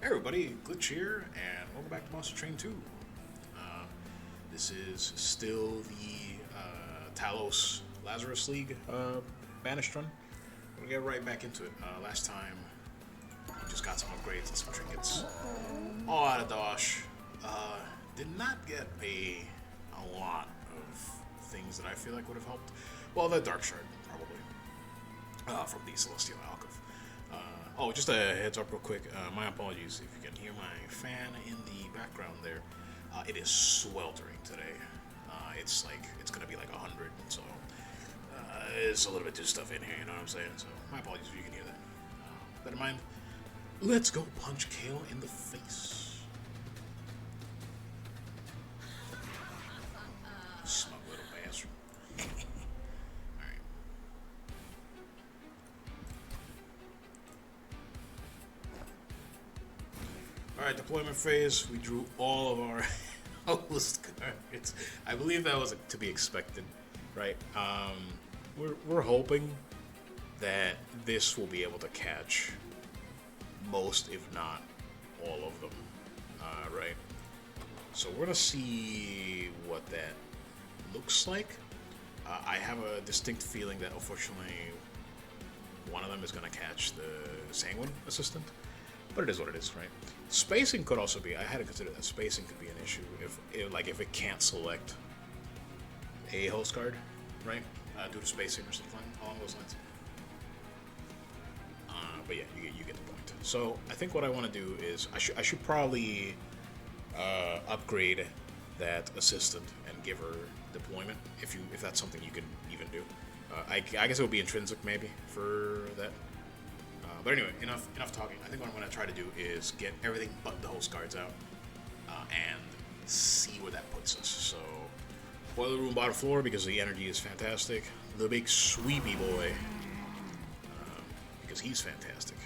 Everybody, Glitch here, and welcome back to Monster Train 2. This is still the Talos Lazarus League Banished run. We're gonna get right back into it. Last time, we just got some upgrades and some trinkets. All out of Dosh. Did not get a lot of things that I feel like would have helped. Well, the Dark Shard, probably, from the Celestial Alcove. Oh, just a heads up real quick. My apologies if you can hear my fan in the background there. It is sweltering today. It's gonna be like 100, so it's a little bit too stuff in here, you know what I'm saying? So my apologies if you can hear that. That in mind, let's go punch Cael in the face. Smug little bastard. Alright. Alright, deployment phase. We drew all of our host cards. I believe that was to be expected, right? We're hoping that this will be able to catch most, if not all of them, right? So we're gonna see what that looks like. I have a distinct feeling that unfortunately one of them is gonna catch the Sanguine Assistant, but it is what it is, right? Spacing could also be. I had to consider that spacing could be an issue if it can't select a host card, right? Due to spacing or something along those lines. But yeah, you get the point. So I think what I want to do is I should probably upgrade that assistant and give her deployment if that's something you can even do. I guess it would be intrinsic maybe for that. But anyway, enough talking. I think what I'm going to try to do is get everything but the host cards out and see where that puts us. So, boiler room bottom floor because the energy is fantastic. The big sweepy boy because he's fantastic.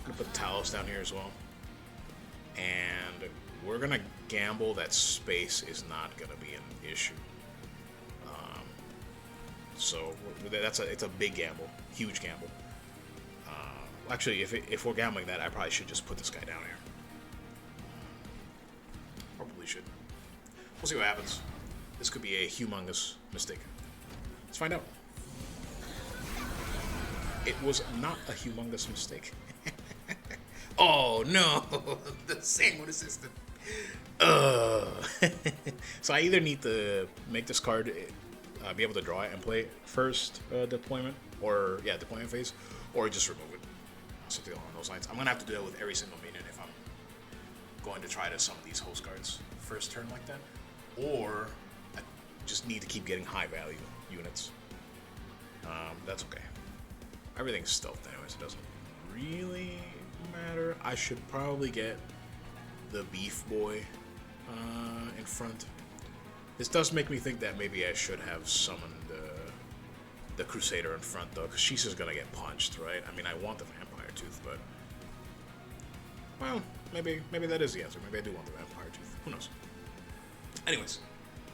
I'm going to put Talos down here as well. And we're going to gamble that space is not going to be an issue. So it's a big gamble, huge gamble. Actually, if we're gambling that, I probably should just put this guy down here. Probably should. We'll see what happens. This could be a humongous mistake. Let's find out. It was not a humongous mistake. Oh no, the Sanguine Assistant. So I either need to make this card be able to draw it and play it first deployment phase, or just remove it. Something along those lines. I'm gonna have to do that with every single minion if I'm going to try to summon these host cards first turn like that, or I just need to keep getting high value units. That's okay. Everything's stealthed anyways. It doesn't really matter. I should probably get the Beef Boy in front. This does make me think that maybe I should have summoned the Crusader in front though, because she's just gonna get punched, right? I mean, I want the Vampire Tooth, but well, maybe that is the answer. Maybe I do want the Vampire Tooth. Who knows? Anyways,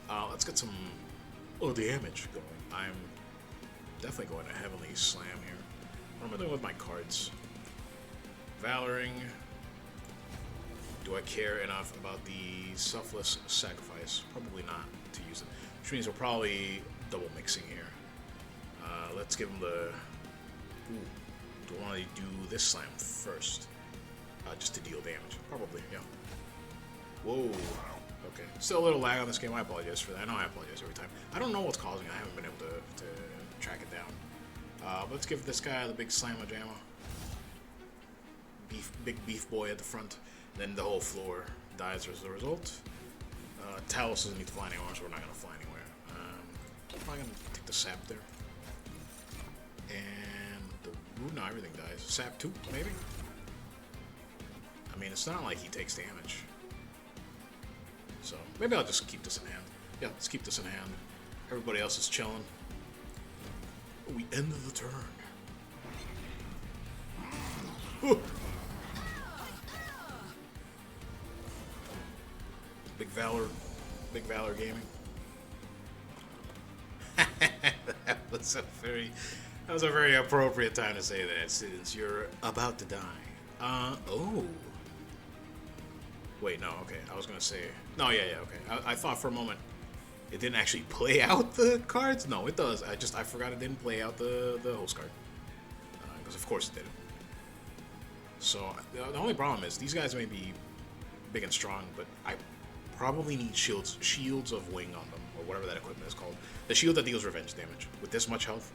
let's get some damage going. I'm definitely going to Heavenly Slam here. What am I doing with my cards? Valoring. Do I care enough about the Selfless Sacrifice? Probably not to use it. Which means we're probably double mixing here. Let's give him the... Ooh. Do I want to do this slam first? Just to deal damage. Probably, yeah. Whoa. Okay. Still a little lag on this game. I apologize for that. I know I apologize every time. I don't know what's causing it. I haven't been able to track it down. Let's give this guy the big slamma jamma. Big beef boy at the front. Then the whole floor dies as a result. Talos doesn't need to fly anywhere, so we're not going to fly anywhere. I'm probably going to take the sap there. And no, everything dies. Sap 2, maybe? I mean, it's not like he takes damage. So, maybe I'll just keep this in hand. Yeah, let's keep this in hand. Everybody else is chilling. We end the turn. Ooh. Big Valor Gaming. That was a very appropriate time to say that, since you're about to die. Oh. Wait, no, okay. I was gonna say... No, yeah, okay. I thought for a moment it didn't actually play out the cards. No, it does. I forgot it didn't play out the host card. Because of course it didn't. So, the only problem is, these guys may be big and strong, but I probably need shields of wing on them, or whatever that equipment is called. The shield that deals revenge damage, with this much health.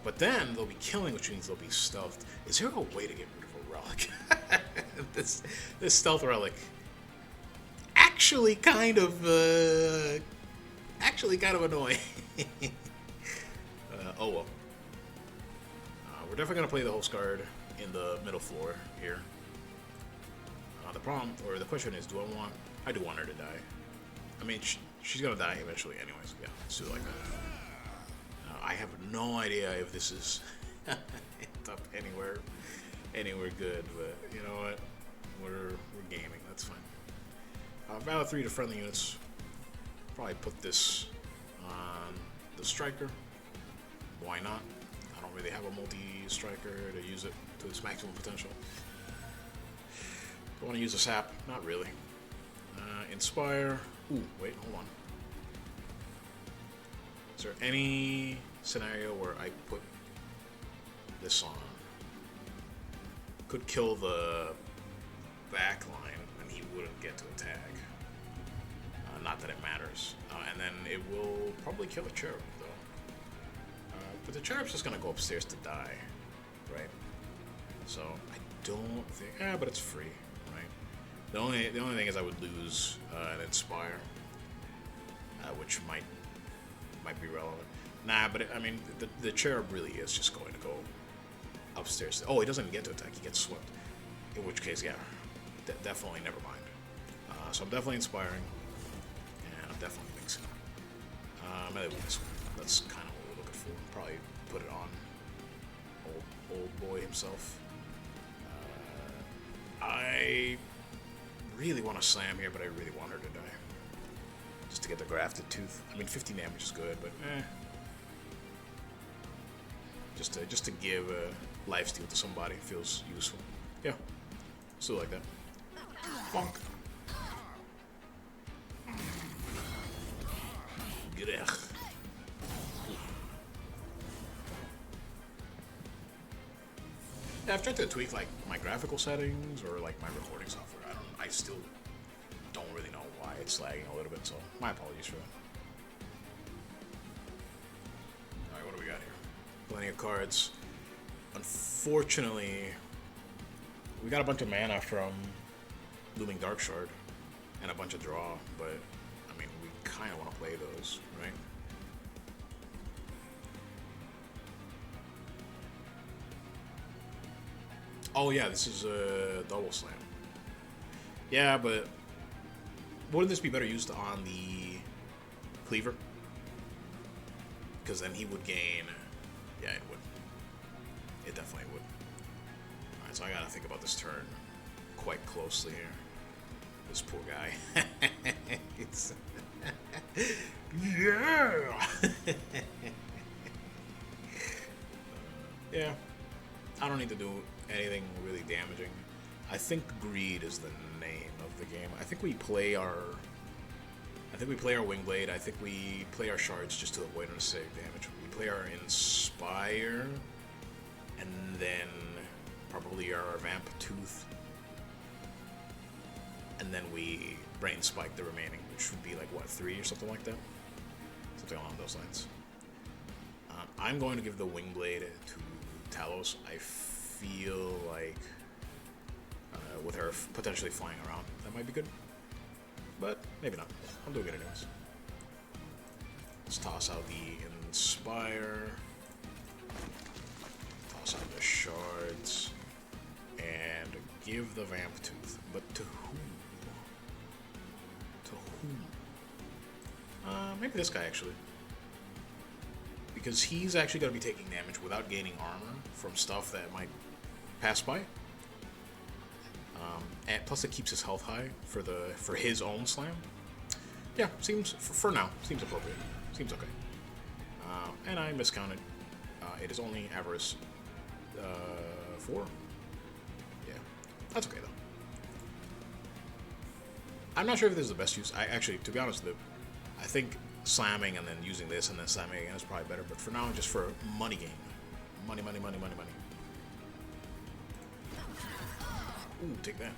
But then, they'll be killing, which means they'll be stealthed. Is there a way to get rid of a relic? this stealth relic actually kind of annoying. Oh well. We're definitely gonna play the host card in the middle floor here. The problem, or the question is, I do want her to die. I mean, she's gonna die eventually anyways. Yeah, let's do it like that. I have no idea if this is end up anywhere good, but you know what? We're gaming. That's fine. Valor 3 to friendly units. Probably put this on the striker. Why not? I don't really have a multi-striker to use it to its maximum potential. Do I want to use a sap? Not really. Inspire. Ooh, wait, hold on. Is there any scenario where I put this on? Could kill the back line and he wouldn't get to attack. Not that it matters. And then it will probably kill a cherub, though. But the cherub's just gonna go upstairs to die, right? So I don't think. But it's free, right? The only thing is I would lose an inspire, which might be relevant. Nah, but I mean the cherub really is just going to go upstairs. Oh, he doesn't get to attack; he gets swept. In which case, yeah, definitely never mind. So I'm definitely inspiring, and I'm definitely mixing. Maybe this one. That's kind of what we're looking for. Probably put it on old boy himself. I really want to slam here, but I really want her to die. Just to get the grafted tooth. I mean, 15 damage is good, but just to give a lifesteal to somebody feels useful. Yeah, let's do it like that. Bonk. Grech. Yeah, I've tried to tweak like my graphical settings or like my recording software. I still don't really know why it's lagging a little bit, so my apologies for that. Alright, what do we got here? Plenty of cards. Unfortunately, we got a bunch of mana from Looming Dark Shard and a bunch of draw, but I mean, we kind of want to play those, right? Oh yeah, this is a double slam. Yeah, but wouldn't this be better used on the cleaver? Because then he would gain. Yeah, it would. It definitely would. Alright, so I gotta think about this turn quite closely here. This poor guy. It's yeah. Yeah. I don't need to do anything really damaging. I think greed is the name of the game. I think we play our Wingblade. I think we play our shards just to avoid unnecessary damage. We play our Inspire, and then probably our Vamp Tooth, and then we Brain Spike the remaining, which would be like what, 3 or something like that, something along those lines. I'm going to give the Wingblade to Talos. I feel like with her potentially flying around, that might be good, but maybe not. I'm doing it anyways. Let's toss out the Inspire, toss out the shards, and give the Vamp Tooth. But to whom? To whom? Maybe this guy, actually. Because he's actually going to be taking damage without gaining armor from stuff that might pass by. And plus it keeps his health high for his own slam. Yeah, seems, for now, seems appropriate. Seems okay. And I miscounted. It is only Avarice 4. Yeah, that's okay though. I'm not sure if this is the best use. I actually, to be honest, I think slamming and then using this and then slamming again is probably better. But for now, just for money gain. Money, money, money, money, money. Ooh, take that.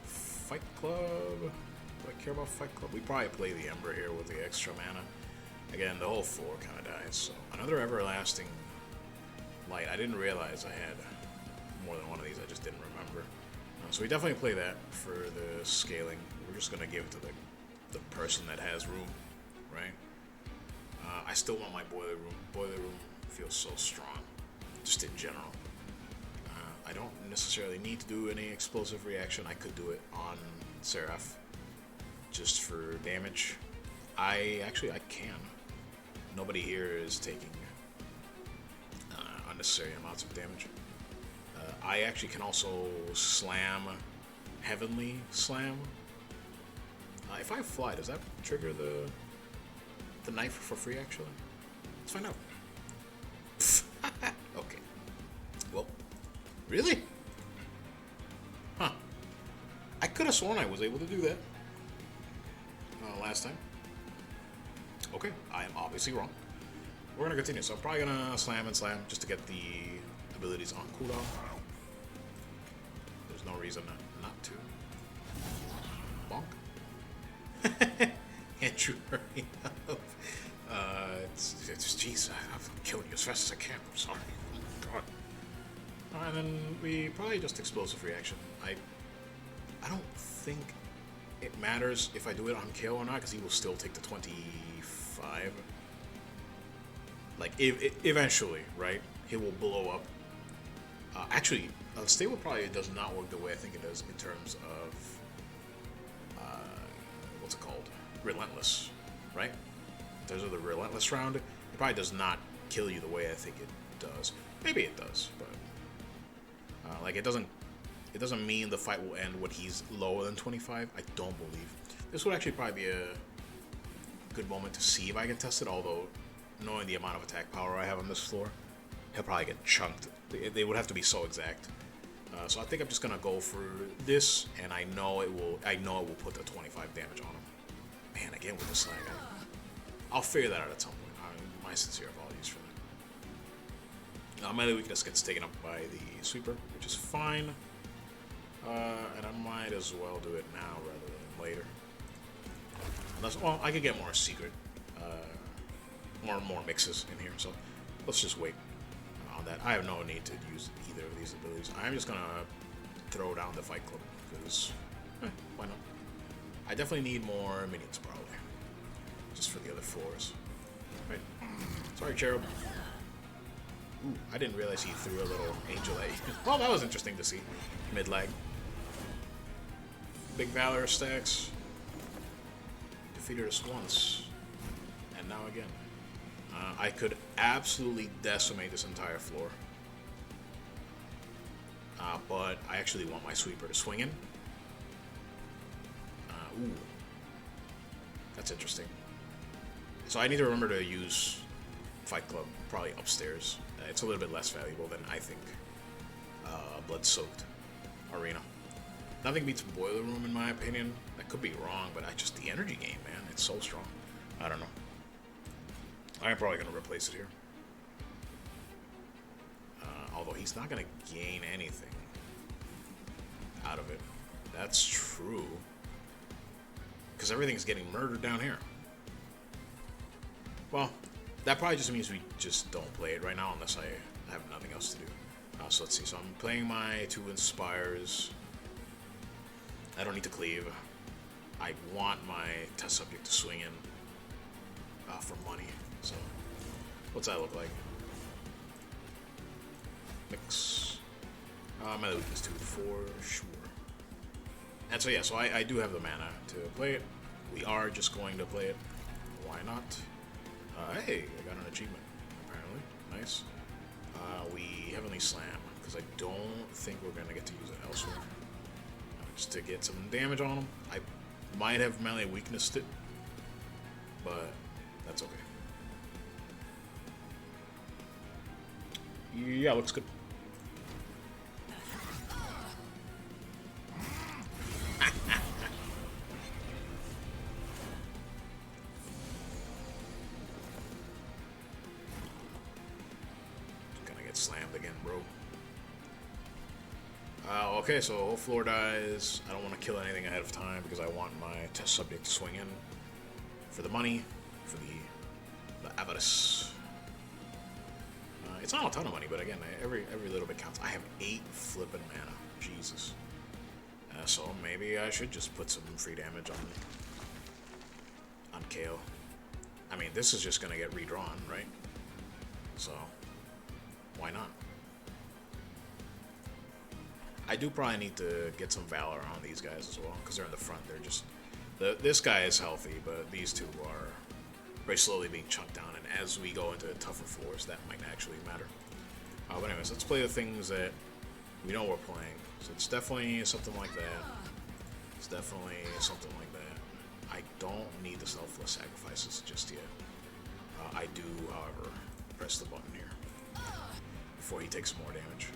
Fight Club. Do I care about Fight Club? We probably play the Ember here with the extra mana. Again, the whole floor kind of dies. So another Everlasting Light. I didn't realize I had more than one of these. I just didn't remember. So we definitely play that for the scaling. We're just gonna give it to the person that has room, right? I still want my Boiler Room. Boiler Room feels so strong, just in general. I don't necessarily need to do any explosive reaction. I could do it on Seraph, just for damage. I can. Nobody here is taking unnecessary amounts of damage. I actually can also slam, Heavenly Slam. If I fly, does that trigger the knife for free, actually? Let's find out. Okay. Well, really? Huh. I could have sworn I was able to do that last time. Okay, I am obviously wrong. We're going to continue, so I'm probably going to slam and slam just to get the abilities on cooldown. There's no reason not to. Bonk. Andrew, hurry up. It's jeez, I'm killing you as fast as I can. I'm sorry. Oh, God. And then we probably just explosive reaction. I don't think it matters if I do it on Cael or not, because he will still take the 25. Like, eventually, right? He will blow up. Actually, stable probably does not work the way I think it does in terms of what's it called? Relentless, right? In terms of the relentless round, it probably does not kill you the way I think it does. Maybe it does, but like it doesn't mean the fight will end when he's lower than 25. I don't believe. This would actually probably be a good moment to see if I can test it, although knowing the amount of attack power I have on this floor, he'll probably get chunked. They would have to be so exact. So I think I'm just gonna go for this, and I know it will put the 25 damage on him. Man, again with the slag. I'll figure that out at some point. My sincere apologies for that. Melee weakness gets taken up by the sweeper, which is fine. And I might as well do it now rather than later. Unless, well, I could get more secret, more mixes in here. So let's just wait on that. I have no need to use either of these abilities. I'm just gonna throw down the Fight Club because why not? I definitely need more minions probably, just for the other floors. Right. Sorry, Cherub. Ooh, I didn't realize he threw a little angel at you. Well, that was interesting to see. Mid-lag. Big Valor stacks. Defeated us once. And now again. I could absolutely decimate this entire floor. But I actually want my sweeper to swing in. Ooh. That's interesting. So I need to remember to use Fight Club probably upstairs. It's a little bit less valuable than I think Blood-Soaked Arena. Nothing beats Boiler Room in my opinion. I could be wrong, but the energy game, man, it's so strong. I don't know. I'm probably going to replace it here. Although he's not going to gain anything out of it. That's true. Because everything's getting murdered down here. Well, that probably just means we just don't play it right now unless I have nothing else to do. So let's see. So I'm playing my 2 Inspires. I don't need to cleave. I want my test subject to swing in for money. So what's that look like? Mix. My weakness 2 for sure. And so yeah, so I do have the mana to play it. We are just going to play it. Why not? Hey, I got an achievement, apparently. Nice. We Heavenly Slam, because I don't think we're going to get to use it elsewhere. Just to get some damage on him. I might have melee weaknessed it. but that's okay. Yeah, looks good. Gonna get slammed again, bro. Okay, so whole floor dies. I don't want to kill anything ahead of time because I want my test subject to swing in for the money, for the avarice. It's not a ton of money, but again, every little bit counts. I have 8 flippin' mana. Jesus. So maybe I should just put some free damage on Cael. I mean, this is just gonna get redrawn, right? So why not? I do probably need to get some Valor on these guys as well, because they're in the front. They're just... This guy is healthy, but these two are very slowly being chunked down, and as we go into tougher floors, that might actually matter. But anyways, let's play the things that we know we're playing. So it's definitely something like that. It's definitely something like that. I don't need the selfless sacrifices just yet. I do, however, press the button here before he takes more damage.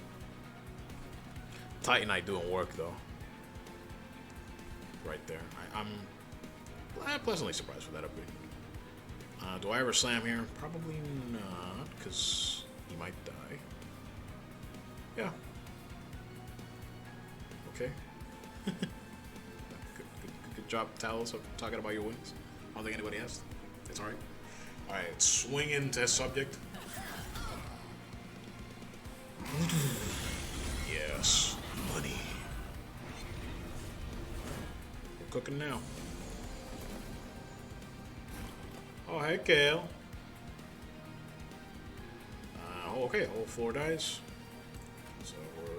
Titanite doing work though. Right there. I'm pleasantly surprised with that upgrade. Do I ever slam here? Probably not, because he might die. Yeah. Okay. good job, Talos, of talking about your wins. I don't think anybody has. It's alright. Alright, swing into subject. Yes. Money. We're cooking now. Oh, hey, Cael. Okay, whole floor dies. So we're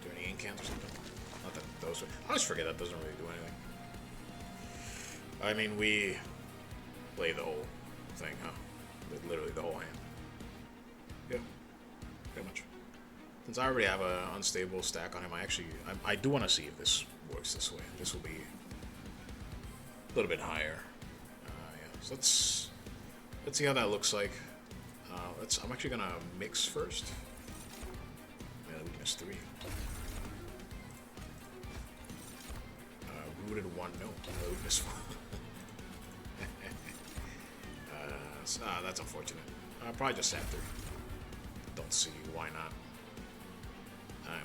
doing any incants or something. Not that those. I always forget that doesn't really do anything. I mean, we play the whole thing, huh? Literally the whole hand. Yeah, pretty much. Since I already have an unstable stack on him, I do want to see if this works this way. This will be a little bit higher. Yeah. So let's see how that looks like. I'm actually gonna mix first. Yeah, weakness 3. Rooted 1. No, weakness 1. That's unfortunate. Probably just sat 3. Don't see why not.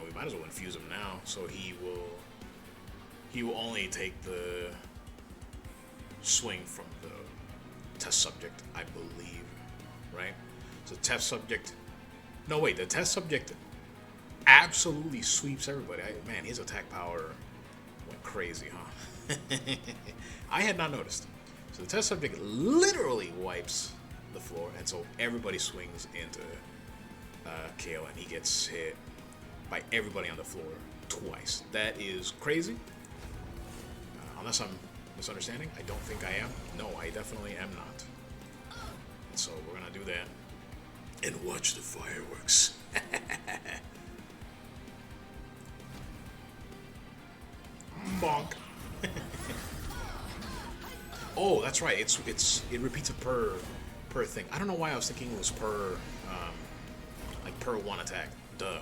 We might as well infuse him now, so he will only take the swing from the test subject, I believe, right? So test subject. No, wait, the test subject absolutely sweeps everybody. Man, his attack power went crazy, huh? I had not noticed. So the test subject literally wipes the floor, and so everybody swings into Cael, and he gets hit by everybody on the floor twice. That is crazy. Unless I'm misunderstanding. I don't think I am. No, I definitely am not. And so we're gonna do that and watch the fireworks. Bonk. Oh, that's right. It repeats it per thing. I don't know why I was thinking it was per like per one attack. Duh.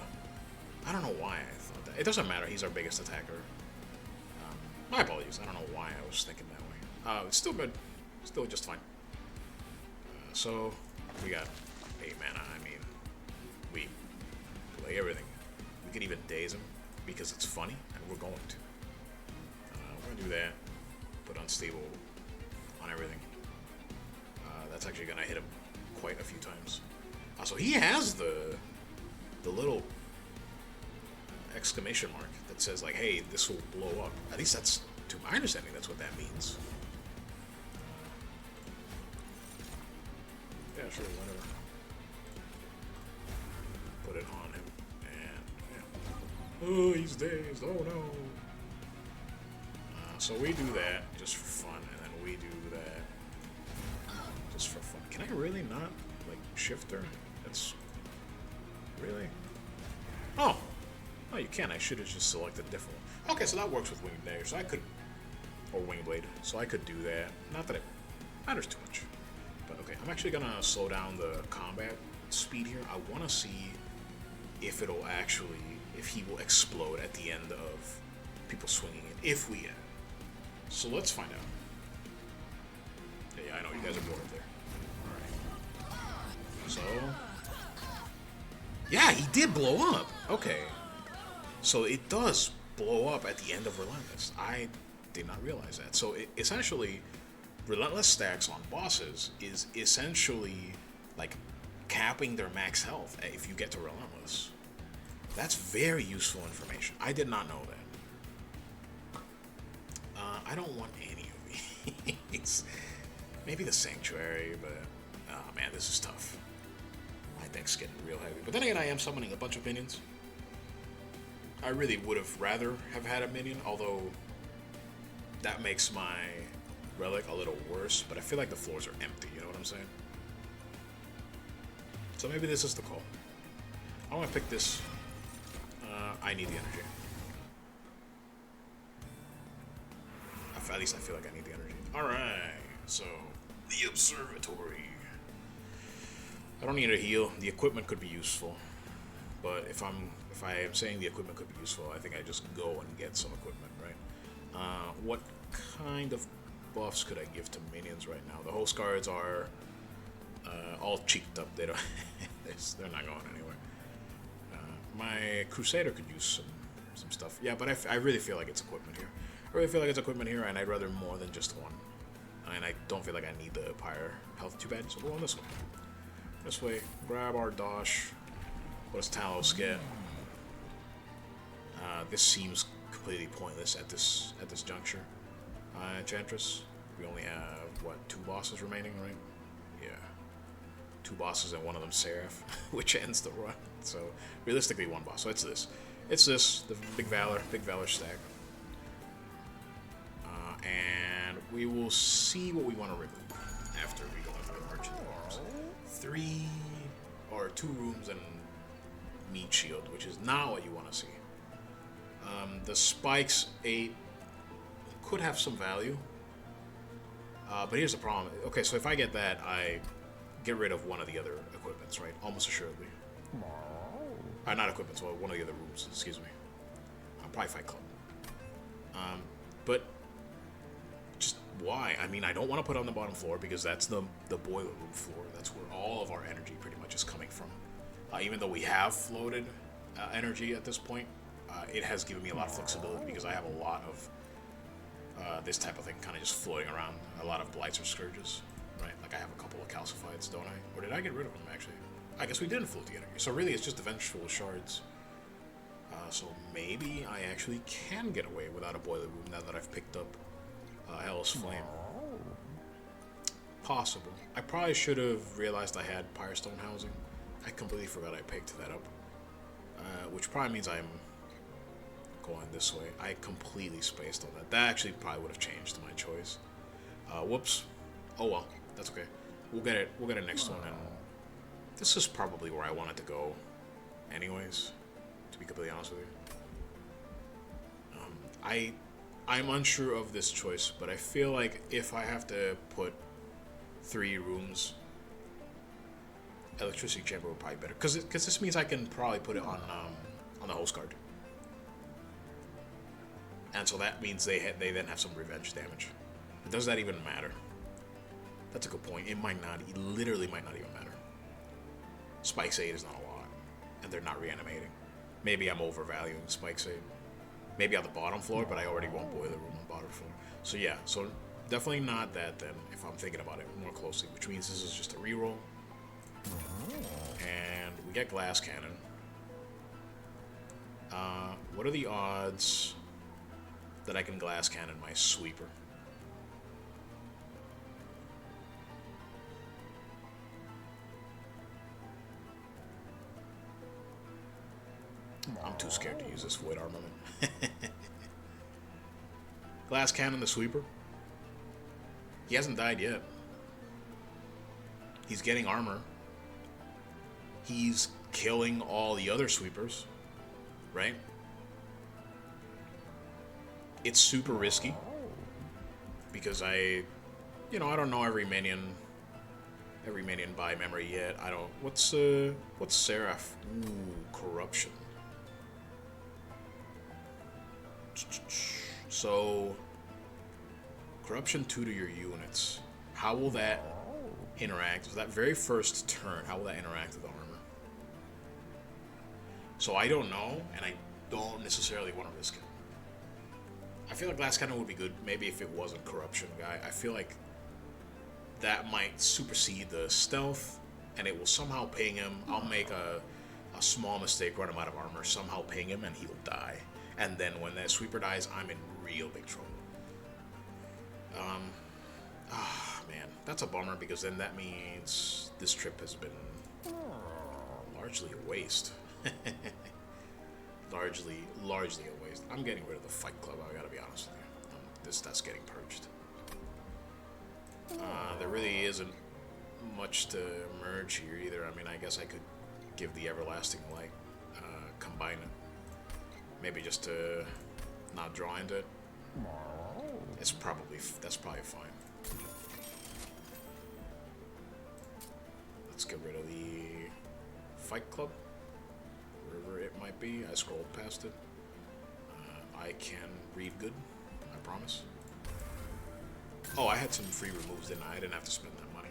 I don't know why I thought that. It doesn't matter. He's our biggest attacker. My apologies. I don't know why I was thinking that way. It's still good. Still just fine. So we got 8 mana. I mean, we play everything. We could even daze him because it's funny, and we're going to. We're gonna do that. Put unstable on everything. That's actually gonna hit him quite a few times. So he has the little exclamation mark that says like, "Hey, this will blow up." At least that's, to my understanding, that's what that means. Yeah, sure, whatever. Put it on him, and yeah. Oh, he's dazed. Oh no. So we do that just for fun, and then we do that just for fun. Can I really not like shift her? That's really. Oh. Oh, you can. I should have just selected a different one. Okay, so that works with Winged Dagger, so I could... Or Wingblade. So I could do that. Not that it matters too much. But okay, I'm actually gonna slow down the combat speed here. I want to see if it'll actually, if he will explode at the end of people swinging it, if we end. So let's find out. Yeah, I know you guys are bored there. Alright. So, yeah, he did blow up. Okay. So it does blow up at the end of Relentless. I did not realize that. So essentially, Relentless stacks on bosses is essentially like capping their max health if you get to Relentless. That's very useful information. I did not know that. I don't want any of these. Maybe the Sanctuary, but oh man, this is tough. My deck's getting real heavy. But then again, I am summoning a bunch of minions. I really would have rather have had a minion, although that makes my relic a little worse, but I feel like the floors are empty, you know what I'm saying? So maybe this is the call. I want to pick this. I need the energy. At least I feel like I need the energy. Alright, so the Observatory. I don't need a heal. The equipment could be useful. But if I am saying the equipment could be useful, I think I just go and get some equipment, right? What kind of buffs could I give to minions right now? The host guards are all cheeked up. They don't. They're not going anywhere. My Crusader could use some stuff. Yeah, but I really feel like it's equipment here. I really feel like it's equipment here, and I'd rather more than just one. And I don't feel like I need the Pyre health too bad, so we're going this way. This way. Grab our Dosh. What does Talos get? This seems completely pointless at this juncture. Enchantress. We only have, what, 2 bosses remaining, right? Yeah. 2 bosses and one of them Seraph, which ends the run. So, realistically, 1 boss. So it's this. It's this, the Big Valor stack. And we will see what we want to remove after we go into the Merchant rooms. 3 or 2 rooms and Meat Shield, which is not what you want to see. The Spikes 8 could have some value. But here's the problem. Okay, so if I get that, I get rid of one of the other equipments, right? Almost assuredly. Not equipments, well, one of the other rooms, excuse me. Probably Fight Club. But just why? I mean, I don't want to put it on the bottom floor because that's the boiler room floor. That's where all of our energy pretty much is coming from. Even though we have floated energy at this point, it has given me a lot of flexibility because I have a lot of this type of thing kind of just floating around. A lot of Blights or Scourges, right? Like I have a couple of Calcifieds, don't I? Or did I get rid of them, actually? I guess we didn't float the energy. So really, it's just the Vengeful Shards. So maybe I actually can get away without a boiler room now that I've picked up Hell's Flame. Possible. I probably should have realized I had Pyrestone housing. I completely forgot I picked that up. Which probably means I'm going this way. I completely spaced on that. That actually probably would have changed my choice. Whoops. Oh well. That's okay. We'll get it next one. And this is probably where I wanted to go anyways, to be completely honest with you. I'm unsure of this choice, but I feel like if I have to put 3 rooms, Electricity Chamber would probably be better, because this means I can probably put it on the host card, and so that means they then have some revenge damage. But does that even matter? That's a good point. It might not. It literally might not even matter. Spikes 8 is not a lot, and they're not reanimating. Maybe I'm overvaluing Spikes 8. Maybe on the bottom floor, but I already want Boiler Room on the bottom floor. So yeah, so definitely not that then, if I'm thinking about it more closely, which means this is just a reroll. And we get Glass Cannon. What are the odds that I can Glass Cannon my Sweeper? I'm too scared to use this Void Armament. Glass Cannon the Sweeper. He hasn't died yet. He's getting armor. He's killing all the other sweepers, right? It's super risky because I don't know every minion. every minion by memory yet. I don't. What's Seraph? Ooh, corruption. So, corruption 2 to your units. How will that interact? So that very first turn, how will that interact with armor? So I don't know, and I don't necessarily want to risk it. I feel like Glass Cannon would be good, maybe if it wasn't corruption guy. I feel like that might supersede the stealth, and it will somehow ping him. I'll make a small mistake, run him out of armor, somehow ping him, and he'll die. And then when that sweeper dies, I'm in real big trouble. Man, that's a bummer, because then that means this trip has been largely a waste. largely a waste. I'm getting rid of the Fight Club, I gotta be honest with you. That's getting purged. There really isn't much to merge here either. I mean, I guess I could give the Everlasting Light, combine it. Maybe just to not draw into it. That's probably fine. Let's get rid of the Fight Club, wherever it might be. I scrolled past it. I can read good, I promise. Oh, I had some free removes, didn't I? I didn't have to spend that money.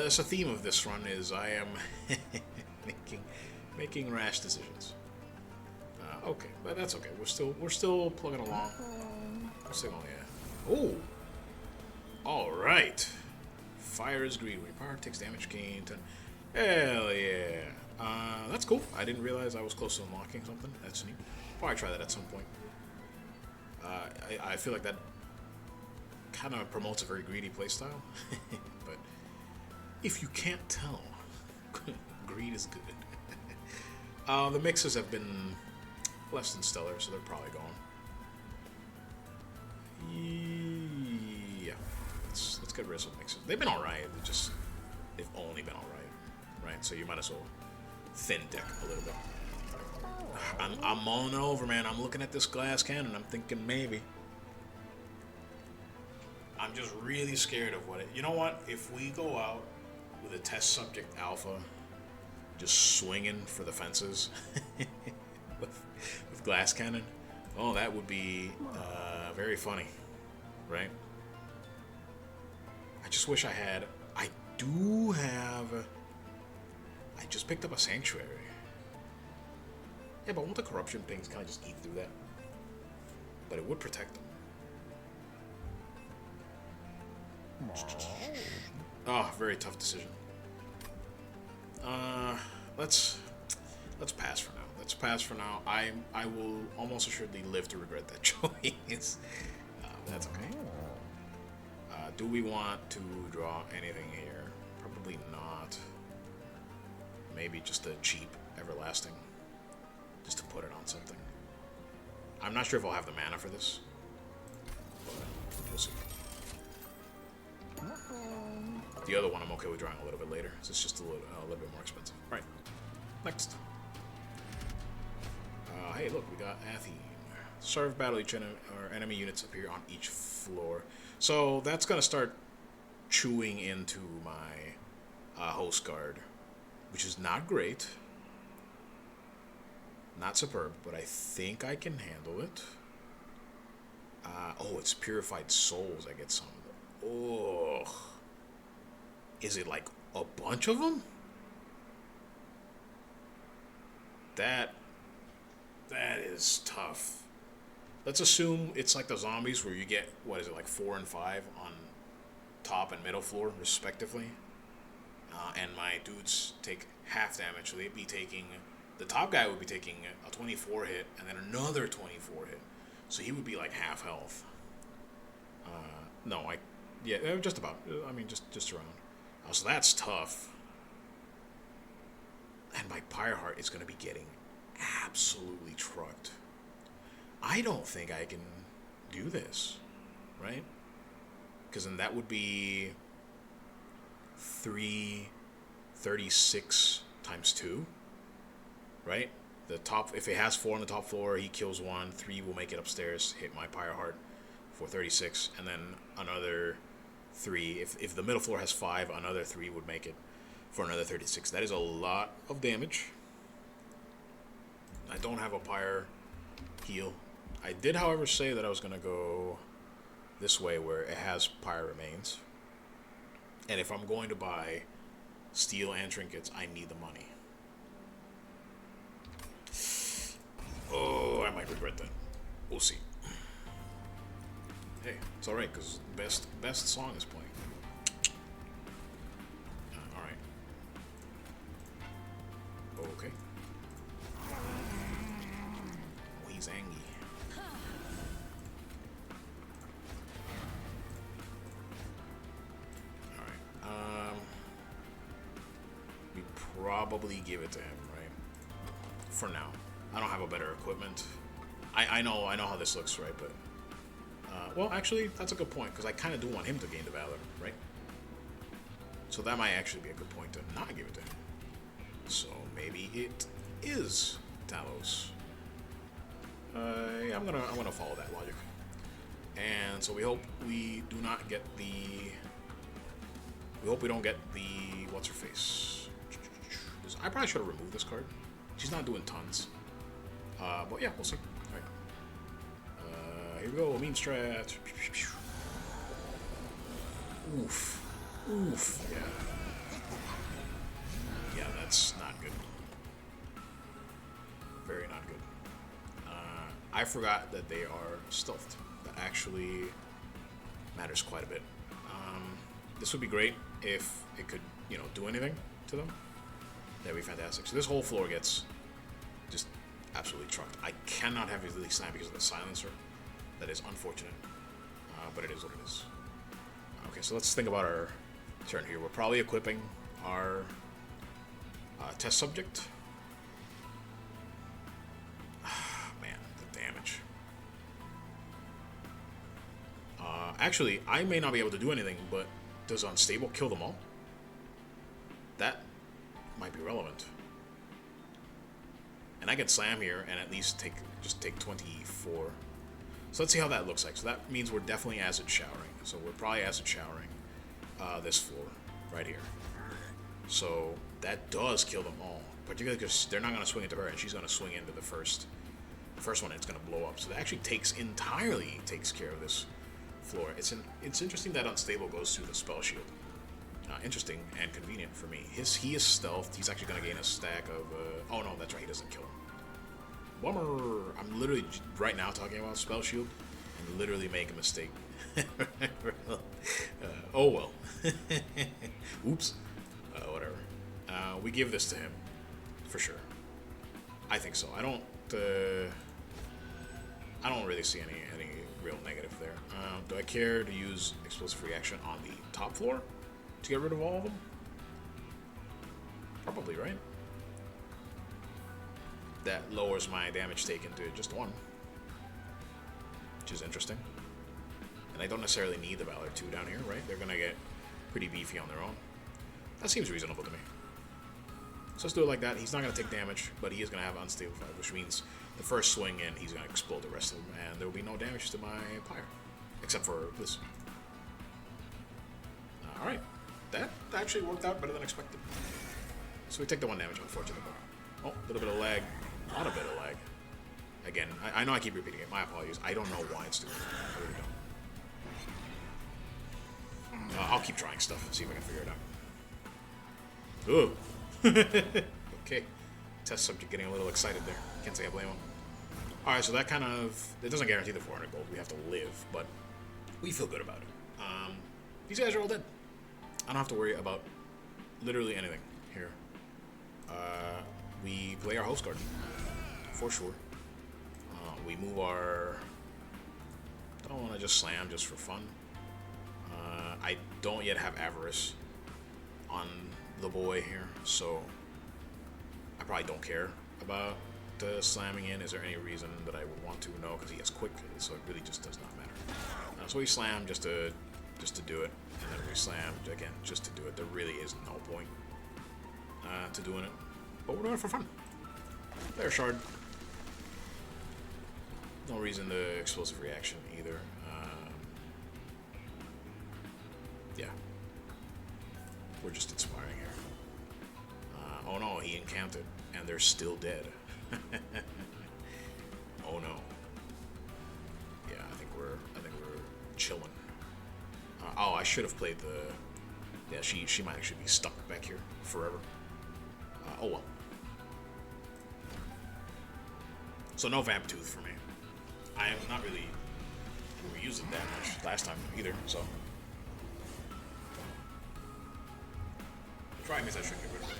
That's a theme of this run is I am making rash decisions. Okay, but that's okay. We're still plugging along. Signal, yeah. Oh, all right. Fire is green. When power takes damage gain 10. Hell yeah. That's cool. I didn't realize I was close to unlocking something. That's neat. Probably try that at some point. I feel like that kind of promotes a very greedy playstyle. But if you can't tell, greed is good. The mixes have been less than stellar, so they're probably gone. Yeah. Let's get rid of some mixes. They've been alright. They've only been alright. Right? So you might as well thin deck a little bit. I'm mulling it over, man. I'm looking at this glass cannon. I'm thinking maybe. I'm just really scared of what it... You know what? If we go out with a test subject alpha, just swinging for the fences with glass cannon, oh, that would be very funny, right? I just wish I had... I do have... I just picked up a sanctuary. Yeah, but won't the corruption things kind of just eat through that? But it would protect them. Oh, very tough decision. Let's pass for now. Let's pass for now. I will almost assuredly live to regret that choice. That's okay. Do we want to draw anything here? Probably not. Maybe just a cheap Everlasting. Just to put it on something. I'm not sure if I'll have the mana for this. But we'll see. The other one I'm okay with drawing a little bit later. So it's just a little bit more expensive. Alright. Next. Hey, look, we got Athene. Serve battle each enemy units appear on each floor. So that's going to start chewing into my host guard, which is not great. Not superb, but I think I can handle it. Oh, it's Purified Souls. I get some of it. Oh. Is it like a bunch of them? That is tough. Let's assume it's like the zombies where you get, what is it, like 4 and 5 on top and middle floor, respectively. And my dudes take half damage, so they'd be taking... The top guy would be taking a 24 hit, and then another 24 hit. So he would be like half health. Yeah, just about. I mean, just around. So that's tough. And my Pyreheart is going to be getting absolutely trucked. I don't think I can do this, right? Because then that would be 336 times 2. Right? The top, if it has 4 on the top floor, he kills 1. 3 will make it upstairs, hit my Pyreheart for 36, and then another 3. If the middle floor has 5, another 3 would make it for another 36. That is a lot of damage. I don't have a pyre heal. I did, however, say that I was going to go this way where it has pyre remains. And if I'm going to buy steel and trinkets, I need the money. Oh, I might regret that. We'll see. Hey, it's alright, because best song is playing. Alright. Okay. Oh, he's angry. Alright. We probably give it to him, right? For now. I don't have a better equipment. I know how this looks, right? But well, actually, that's a good point because I kind of do want him to gain the valor, right? So that might actually be a good point to not give it to him. So maybe it is Talos. Yeah, I'm gonna follow that logic. And so we hope we do not get the. We hope we don't get the what's her face. I probably should have removed this card. She's not doing tons. But yeah, we'll see. All right. Here we go. Meme strat. Oof. Oof. Yeah. Yeah, that's not good. Very not good. I forgot that they are stealthed. That actually matters quite a bit. This would be great if it could, do anything to them. That'd be fantastic. So this whole floor gets just absolutely trucked. I cannot have easily slam because of the silencer. That is unfortunate, but it is what it is. Okay, so let's think about our turn here. We're probably equipping our test subject. Man, the damage. Actually, I may not be able to do anything, but does Unstable kill them all? That might be relevant. And I can slam here and at least take 24. So let's see how that looks like. So that means we're definitely acid showering. So we're probably acid showering this floor right here. So that does kill them all, particularly because they're not going to swing into her, and she's going to swing into the first one, and it's going to blow up. So that actually entirely takes care of this floor. It's interesting that Unstable goes through the spell shield. Interesting and convenient for me. He is stealthed. He's actually going to gain a stack of... oh no, that's right. He doesn't kill him. Bummer. I'm literally right now talking about spell shield and literally make a mistake. Oh well. Oops. Whatever. We give this to him for sure. I think so. I don't really see any real negative there. Do I care to use explosive reaction on the top floor to get rid of all of them? Probably, right? That lowers my damage taken to just 1, which is interesting. And I don't necessarily need the Valor 2 down here, right? They're gonna get pretty beefy on their own. That seems reasonable to me. So let's do it like that. He's not gonna take damage, but he is gonna have Unstable 5, which means the first swing in, he's gonna explode the rest of them, and there will be no damage to my Pyre, except for this. Alright. That actually worked out better than expected. So we take the 1 damage, unfortunately. Oh, a little bit of lag. A lot of bit of lag. Again, I know I keep repeating it. My apologies. I don't know why it's doing it. I really don't. I'll keep trying stuff and see if I can figure it out. Ooh. Okay. Test subject getting a little excited there. Can't say I blame him. Alright, so that kind of... It doesn't guarantee the 400 gold. We have to live, but we feel good about it. These guys are all dead. I don't have to worry about literally anything here. We play our host card, for sure. We move our... Don't want to just slam just for fun. I don't yet have Avarice on the boy here, so I probably don't care about the slamming in. Is there any reason that I would want to? No, because he has quick, so it really just does not matter. So we slam just to do it, and then we slam again just to do it. There really is no point to doing it, but we're doing it for fun. There, shard. No reason to explosive reaction either. we're just inspiring here. Oh no, he encountered, and they're still dead. Oh no. Yeah, I think we're chilling. Oh, I should have played the. Yeah, she might actually be stuck back here forever. Oh well. So no Vamp Tooth for me. I am not really used it that much last time either, so. Try means I should get rid of it.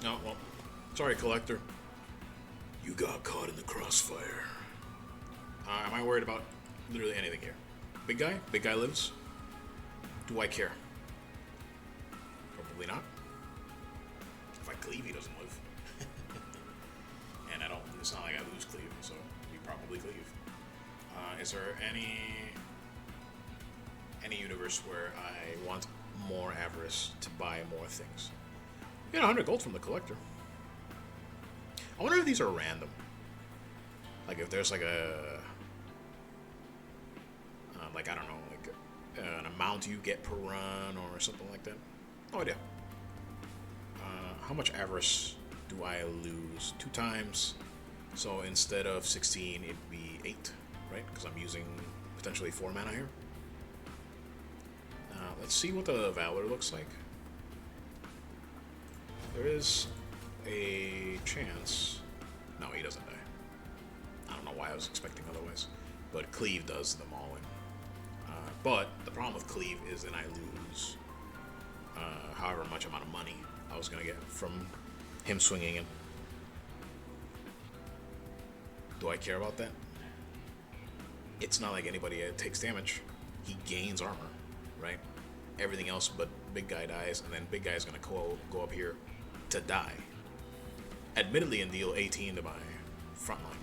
No, well, sorry, Collector. You got caught in the crossfire. Am I worried about literally anything here? Big guy? Big guy lives? Do I care? Probably not. If I cleave, he doesn't live. And I don't, it's not like I lose cleave, so you probably cleave. Is there any universe where I want more avarice to buy more things? You get 100 gold from the collector. I wonder if these are random. Like if there's like a, like I don't know, like an amount you get per run or something like that. No idea. How much avarice do I lose? 2 times. So instead of 16, it'd be 8, right? Because I'm using potentially 4 mana here. Let's see what the Valor looks like. There is a chance. No, he doesn't die. I don't know why I was expecting otherwise. But Cleave does them all in. But the problem with Cleave is then I lose however much amount of money I was going to get from him swinging in. Do I care about that? It's not like anybody takes damage. He gains armor, right? Everything else but big guy dies, and then big guy is going to go up here to die. Admittedly, and deal 18 to my front line.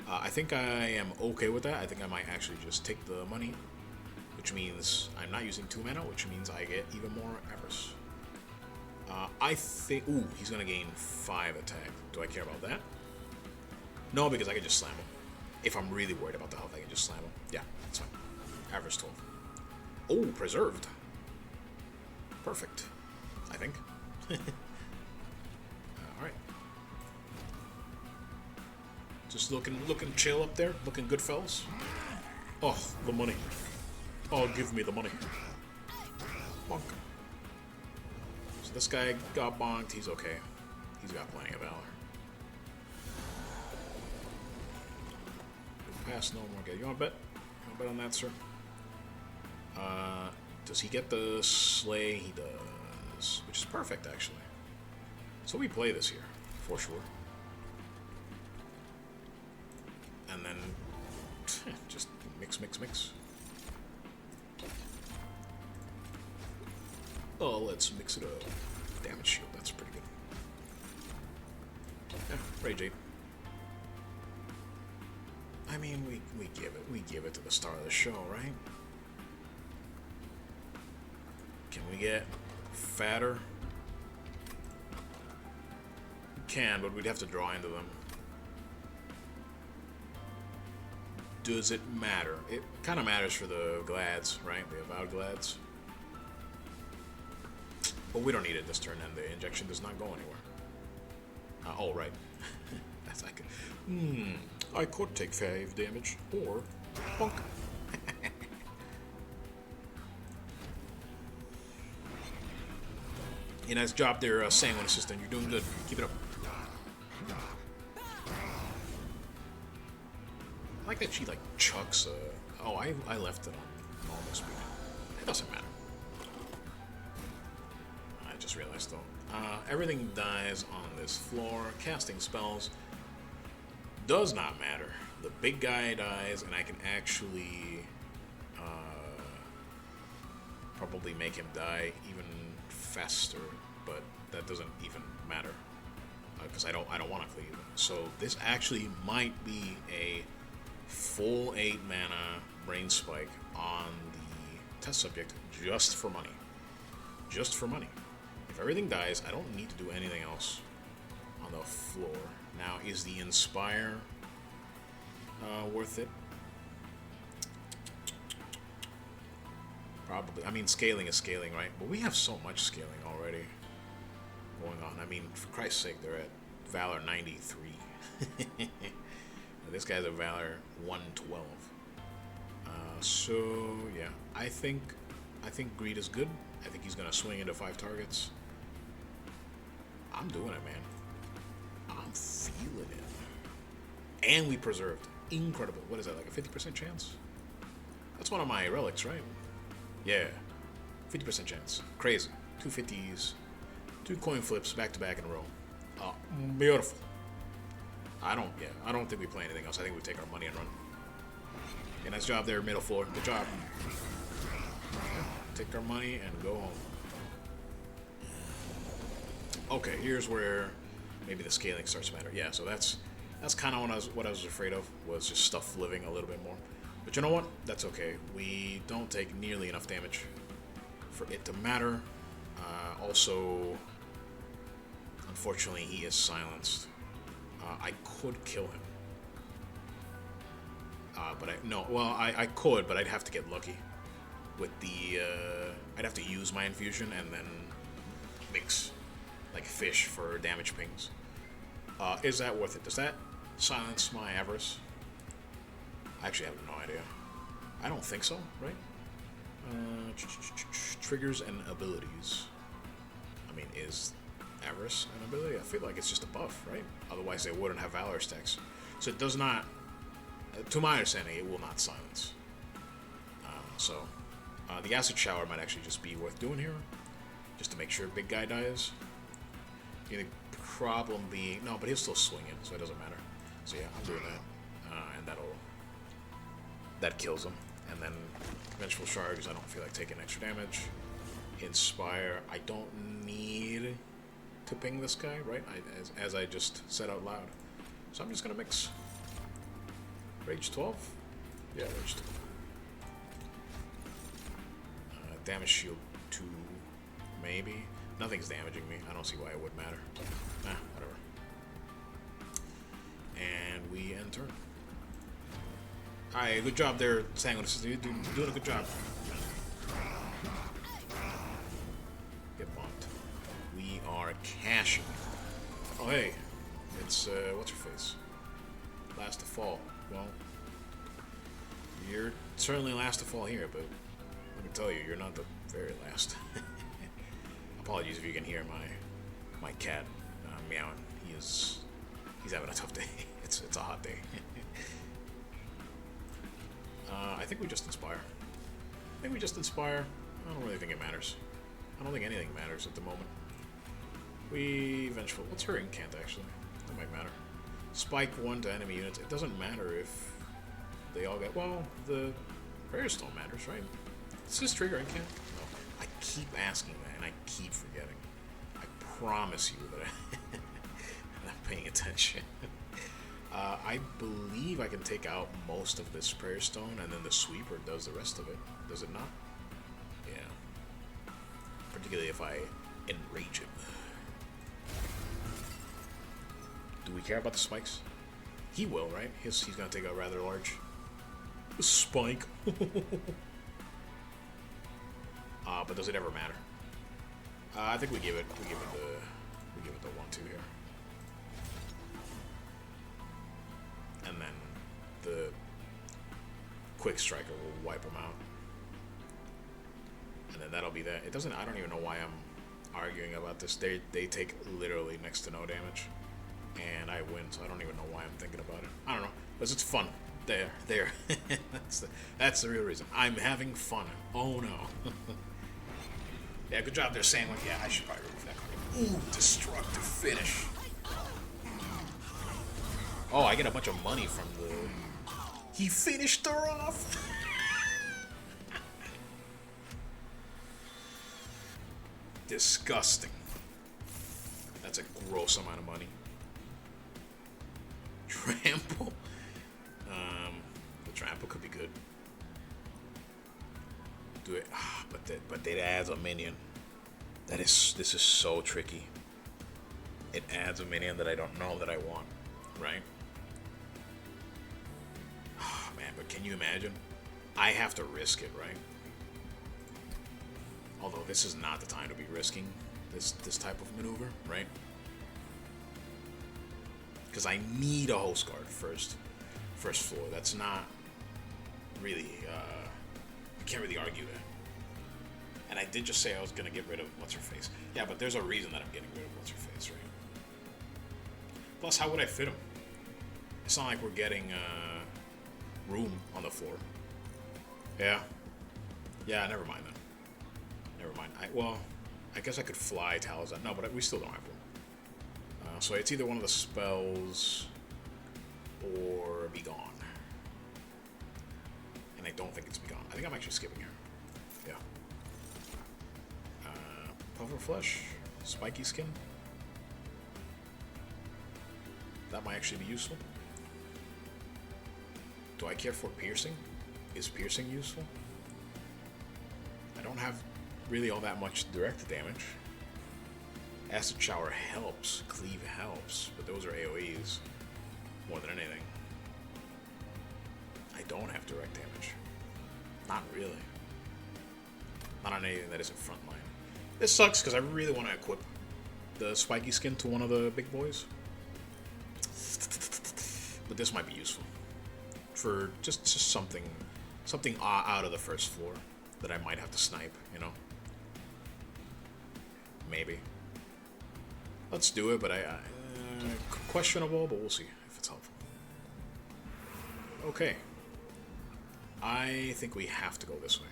I think I am okay with that. I think I might actually just take the money, which means I'm not using 2 mana, which means I get even more avarice. I think... Ooh, he's going to gain 5 attack. Do I care about that? No, because I can just slam him. If I'm really worried about the health, I can just slam him. Yeah, that's fine. Average 12. Oh, preserved. Perfect. I think. Alright. Just looking chill up there. Looking good, fellas. Oh, the money. Oh, give me the money. Bonk. So this guy got bonked. He's okay. He's got plenty of valor. Pass, no more. Okay, you want to bet? You want to bet on that, sir? Does he get the slay? He does. Which is perfect, actually. So we play this here, for sure. And then, just mix. Oh, let's mix it up. Damage shield, that's pretty good. Yeah, Rage 8. I mean, we give it to the start of the show, right? Can we get fatter? We can, but we'd have to draw into them. Does it matter? It kind of matters for the Glads, right? The Avowed Glads. But we don't need it this turn, and the injection does not go anywhere. Oh, right. That's like... I could take 5 damage, or... Bonk. Yeah, nice job there, Sanguine Assistant. You're doing good. Keep it up. I like that she, like, chucks... Oh, I left it on normal speed. It doesn't matter. I just realized, though. Everything dies on this floor. Casting spells does not matter. The big guy dies, and I can actually probably make him die even faster, but that doesn't even matter because I don't want to cleave. So this actually might be a full 8 mana Brain Spike on the test subject just for money. Just for money. If everything dies, I don't need to do anything else on the floor. Now, is the Inspire worth it? Probably. I mean, scaling is scaling, right? But we have so much scaling already going on. I mean, for Christ's sake, they're at Valor 93. This guy's a Valor 112. So yeah, I think Greed is good. I think he's gonna swing into 5 targets. I'm doing it, man. I'm feeling it. And we preserved. Incredible. What is that, like a 50% chance? That's one of my relics, right? Yeah. 50% chance. Crazy. 2 50s. 2 coin flips back to back in a row. Beautiful. I don't think we play anything else. I think we take our money and run. Yeah, nice job there, middle floor. Good job. Take our money and go home. Okay, here's where maybe the scaling starts to matter. Yeah, so that's kind of what I was afraid of, was just stuff living a little bit more. But you know what? That's okay. We don't take nearly enough damage for it to matter. Also, unfortunately, he is silenced. I could kill him. I could, but I'd have to get lucky with the, I'd have to use my infusion and then mix, like fish for damage pings. Is that worth it? Does that silence my avarice? I actually have no idea. I don't think so, right? Triggers and abilities. I mean, is avarice an ability? I feel like it's just a buff, right? Otherwise they wouldn't have valor stacks. So it does not, to my understanding, it will not silence. The acid shower might actually just be worth doing here, just to make sure big guy dies. The only problem being, no, but he'll still swing it, so it doesn't matter. So yeah, I'm doing that, and that kills him. And then Vengeful Shards, I don't feel like taking extra damage. Inspire, I don't need to ping this guy, right? As I just said out loud. So I'm just gonna mix. Rage 12? Yeah, Rage 12. Damage shield 2, maybe. Nothing's damaging me. I don't see why it would matter. Nah, whatever. And we end turn. Alright, good job there, Sanguinus. You're doing a good job. Get bumped. We are cashing. Oh, hey. It's, what's your face? Last to fall. Well, you're certainly last to fall here, but let me tell you, you're not the very last. Apologies if you can hear my cat meowing. He's having a tough day. It's a hot day. I think we just inspire. I don't really think it matters. I don't think anything matters at the moment. We Vengeful. What's her incant actually? That might matter. Spike 1 to enemy units. It doesn't matter if they all get. Well, the Prayer Stone matters, right? Is this trigger incant? No. I keep asking that and I keep forgetting. I promise you that I'm not paying attention. I believe I can take out most of this Prayer Stone, and then the Sweeper does the rest of it. Does it not? Yeah. Particularly if I enrage him. Do we care about the spikes? He will, right? He's gonna take out rather large. A spike. But does it ever matter? I think we give it the 1-2 here. And then the Quick Striker will wipe them out. And then that'll be that. It doesn't, I don't even know why I'm arguing about this. They take literally next to no damage. And I win, so I don't even know why I'm thinking about it. I don't know, because it's fun. There. That's the real reason. I'm having fun. Oh no. Yeah, good job there, Sandwich. Yeah, I should probably remove that card. Ooh, destructive finish. Oh, I get a bunch of money from the... He finished her off! Disgusting. That's a gross amount of money. Trample? The trample could be good. Do it. But it adds a minion. This is so tricky. It adds a minion that I don't know that I want. Right? Man, but can you imagine? I have to risk it, right? Although this is not the time to be risking this type of maneuver, right? Because I need a host guard first floor. That's not really, you can't really argue that. And I did just say I was going to get rid of What's-Her-Face. Yeah, but there's a reason that I'm getting rid of What's-Her-Face, right? Plus, how would I fit him? It's not like we're getting room on the floor. Yeah. Yeah, never mind then. Never mind. Well, I guess I could fly Talos. No, but we still don't have room. So it's either one of the spells or Be Gone. And I don't think it's Be Gone. I think I'm actually skipping here. Yeah. Puffer Flesh. Spiky Skin. That might actually be useful. Do I care for Piercing? Is Piercing useful? I don't have really all that much direct damage. Acid Shower helps. Cleave helps. But those are AoEs more than anything. I don't have direct damage. Not really. Not on anything that isn't frontline. This sucks because I really want to equip the Spiky Skin to one of the big boys. But this might be useful. For just something out of the first floor that I might have to snipe, you know? Maybe. Let's do it, but questionable, but we'll see if it's helpful. Okay. I think we have to go this way.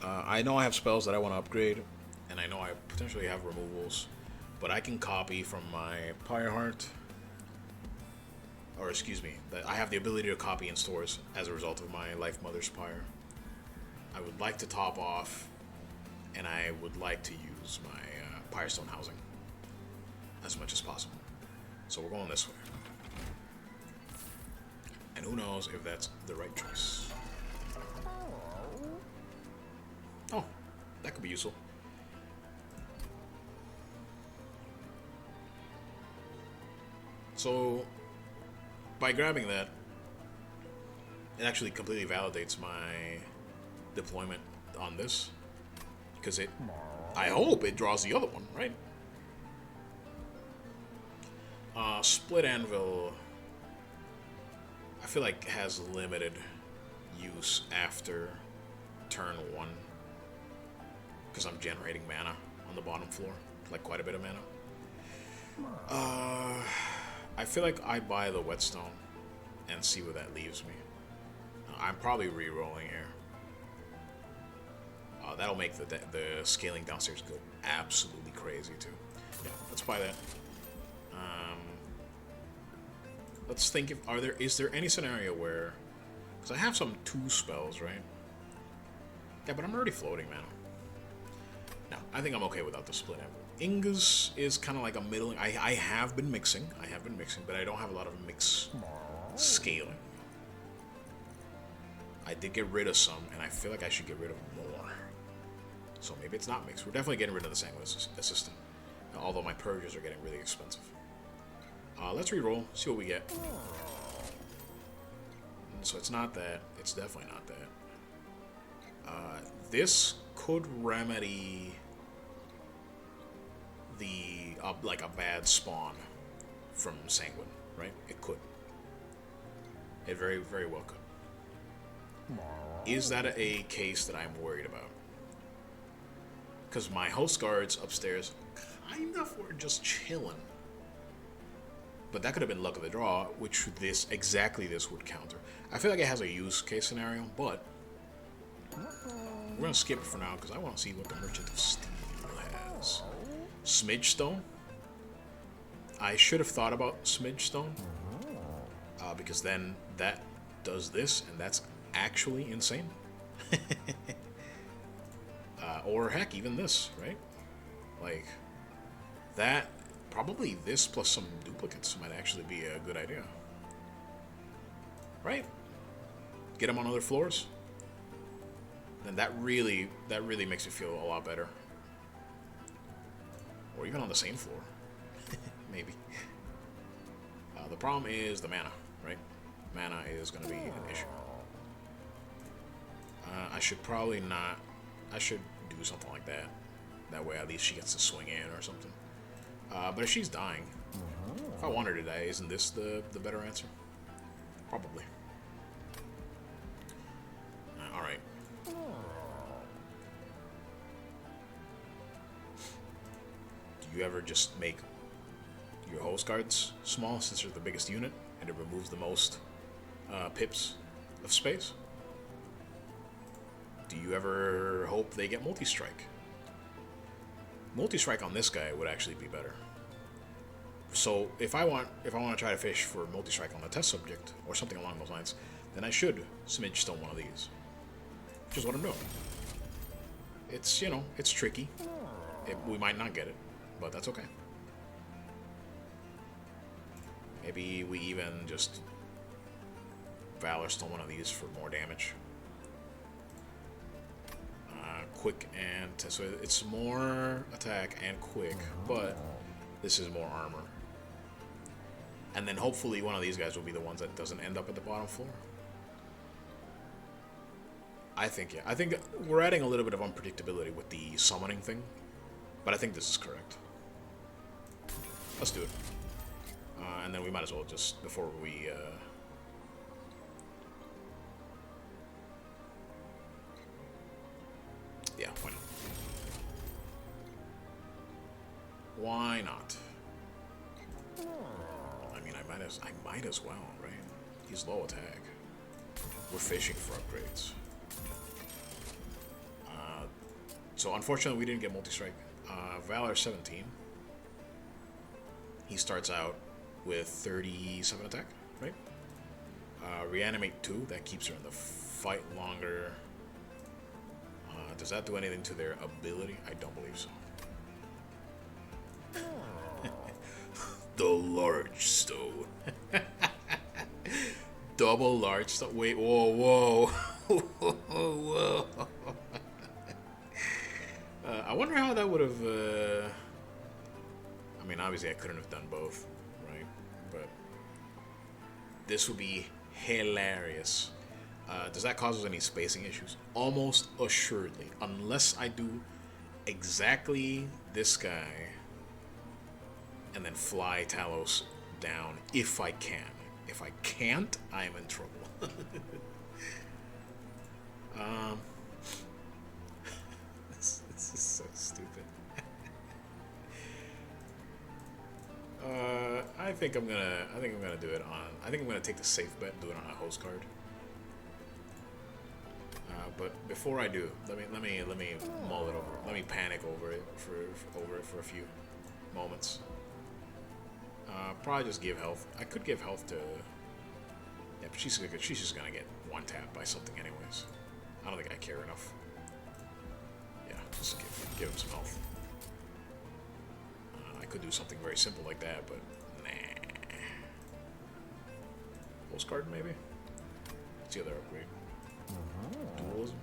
I know I have spells that I want to upgrade, and I know I potentially have removals, but I can copy from my Pyre Heart, or excuse me, that I have the ability to copy in stores as a result of my Life Mother's Pyre. I would like to top off, and I would like to use my Pyrestone housing as much as possible. So we're going this way. And who knows if that's the right choice. Oh, that could be useful. So, by grabbing that, it actually completely validates my deployment on this. Because I hope it draws the other one, right? Split Anvil, I feel like has limited use after turn 1. Because I'm generating mana on the bottom floor. Like quite a bit of mana. I feel like I buy the Whetstone and see where that leaves me. I'm probably re-rolling here. That'll make the scaling downstairs go absolutely crazy too. Yeah, let's buy that. Let's think if is there any scenario where, because I have some 2 spells, right? Yeah, but I'm already floating mana. No, I think I'm okay without the split anvil. Ingus is kind of like a middling. I have been mixing, but I don't have a lot of mix scaling. I did get rid of some, and I feel like I should get rid of more. So maybe it's not mixed. We're definitely getting rid of the Sanguine Assistant, although my purges are getting really expensive. Let's reroll, see what we get. So it's not that. It's definitely not that. This could remedy the like a bad spawn from Sanguine, right? It could. It very, very well could. Is that a case that I'm worried about? Because my host guards upstairs kind of were just chilling. But that could have been luck of the draw, which exactly this would counter. I feel like it has a use case scenario, but we're going to skip it for now because I want to see what the Merchant of Steel has. Smidge Stone. I should have thought about Smidge Stone, because then that does this, and that's actually insane. Or heck, even this, right? Like, that, probably this plus some duplicates might actually be a good idea. Right? Get them on other floors. Then that really makes me feel a lot better. Or even on the same floor. Maybe. The problem is the mana, right? Mana is going to be an issue. I should probably not... I should do something like that. That way, at least she gets to swing in or something. But if she's dying, if I want her to die, isn't this the better answer? Probably. Alright. Do you ever just make your host cards small since they're the biggest unit and it removes the most pips of space? Do you ever hope they get multi-strike? Multi-strike on this guy would actually be better. So if I want to try to fish for multi-strike on the test subject or something along those lines, then I should smidge stone one of these. Which is what I'm doing. It's, you know, it's tricky. We might not get it, but that's okay. Maybe we even just Valor stone one of these for more damage. Quick and so it's more attack and quick, but this is more armor. And then hopefully one of these guys will be the ones that doesn't end up at the bottom floor. I think, yeah. I think we're adding a little bit of unpredictability with the summoning thing, but I think this is correct. Let's do it. And then we might as well just, before we... yeah, why not? Why not? I mean, I might as well, right? He's low attack. We're fishing for upgrades. So unfortunately, we didn't get multi-strike. Valor 17. He starts out with 37 attack, right? Reanimate 2. That keeps her in the fight longer. Does that do anything to their ability? I don't believe so. The large stone. Double large stone. Wait, whoa. Whoa. I wonder how that would have... I mean, obviously I couldn't have done both, right? But this would be hilarious. Does that cause us any spacing issues? Almost assuredly. Unless I do exactly this guy and then fly Talos down if I can. If I can't, I am in trouble. This is so stupid. I think I'm gonna do it on. I think I'm gonna take the safe bet and do it on a host card. But before I do, let me mull it over. Let me panic over it for a few moments. Probably just give health. I could give health to. Yeah, but she's just gonna get one tap by something anyways. I don't think I care enough. Yeah, just give him some health. I could do something very simple like that, but nah. Postcard maybe. What's the other upgrade? Dualism.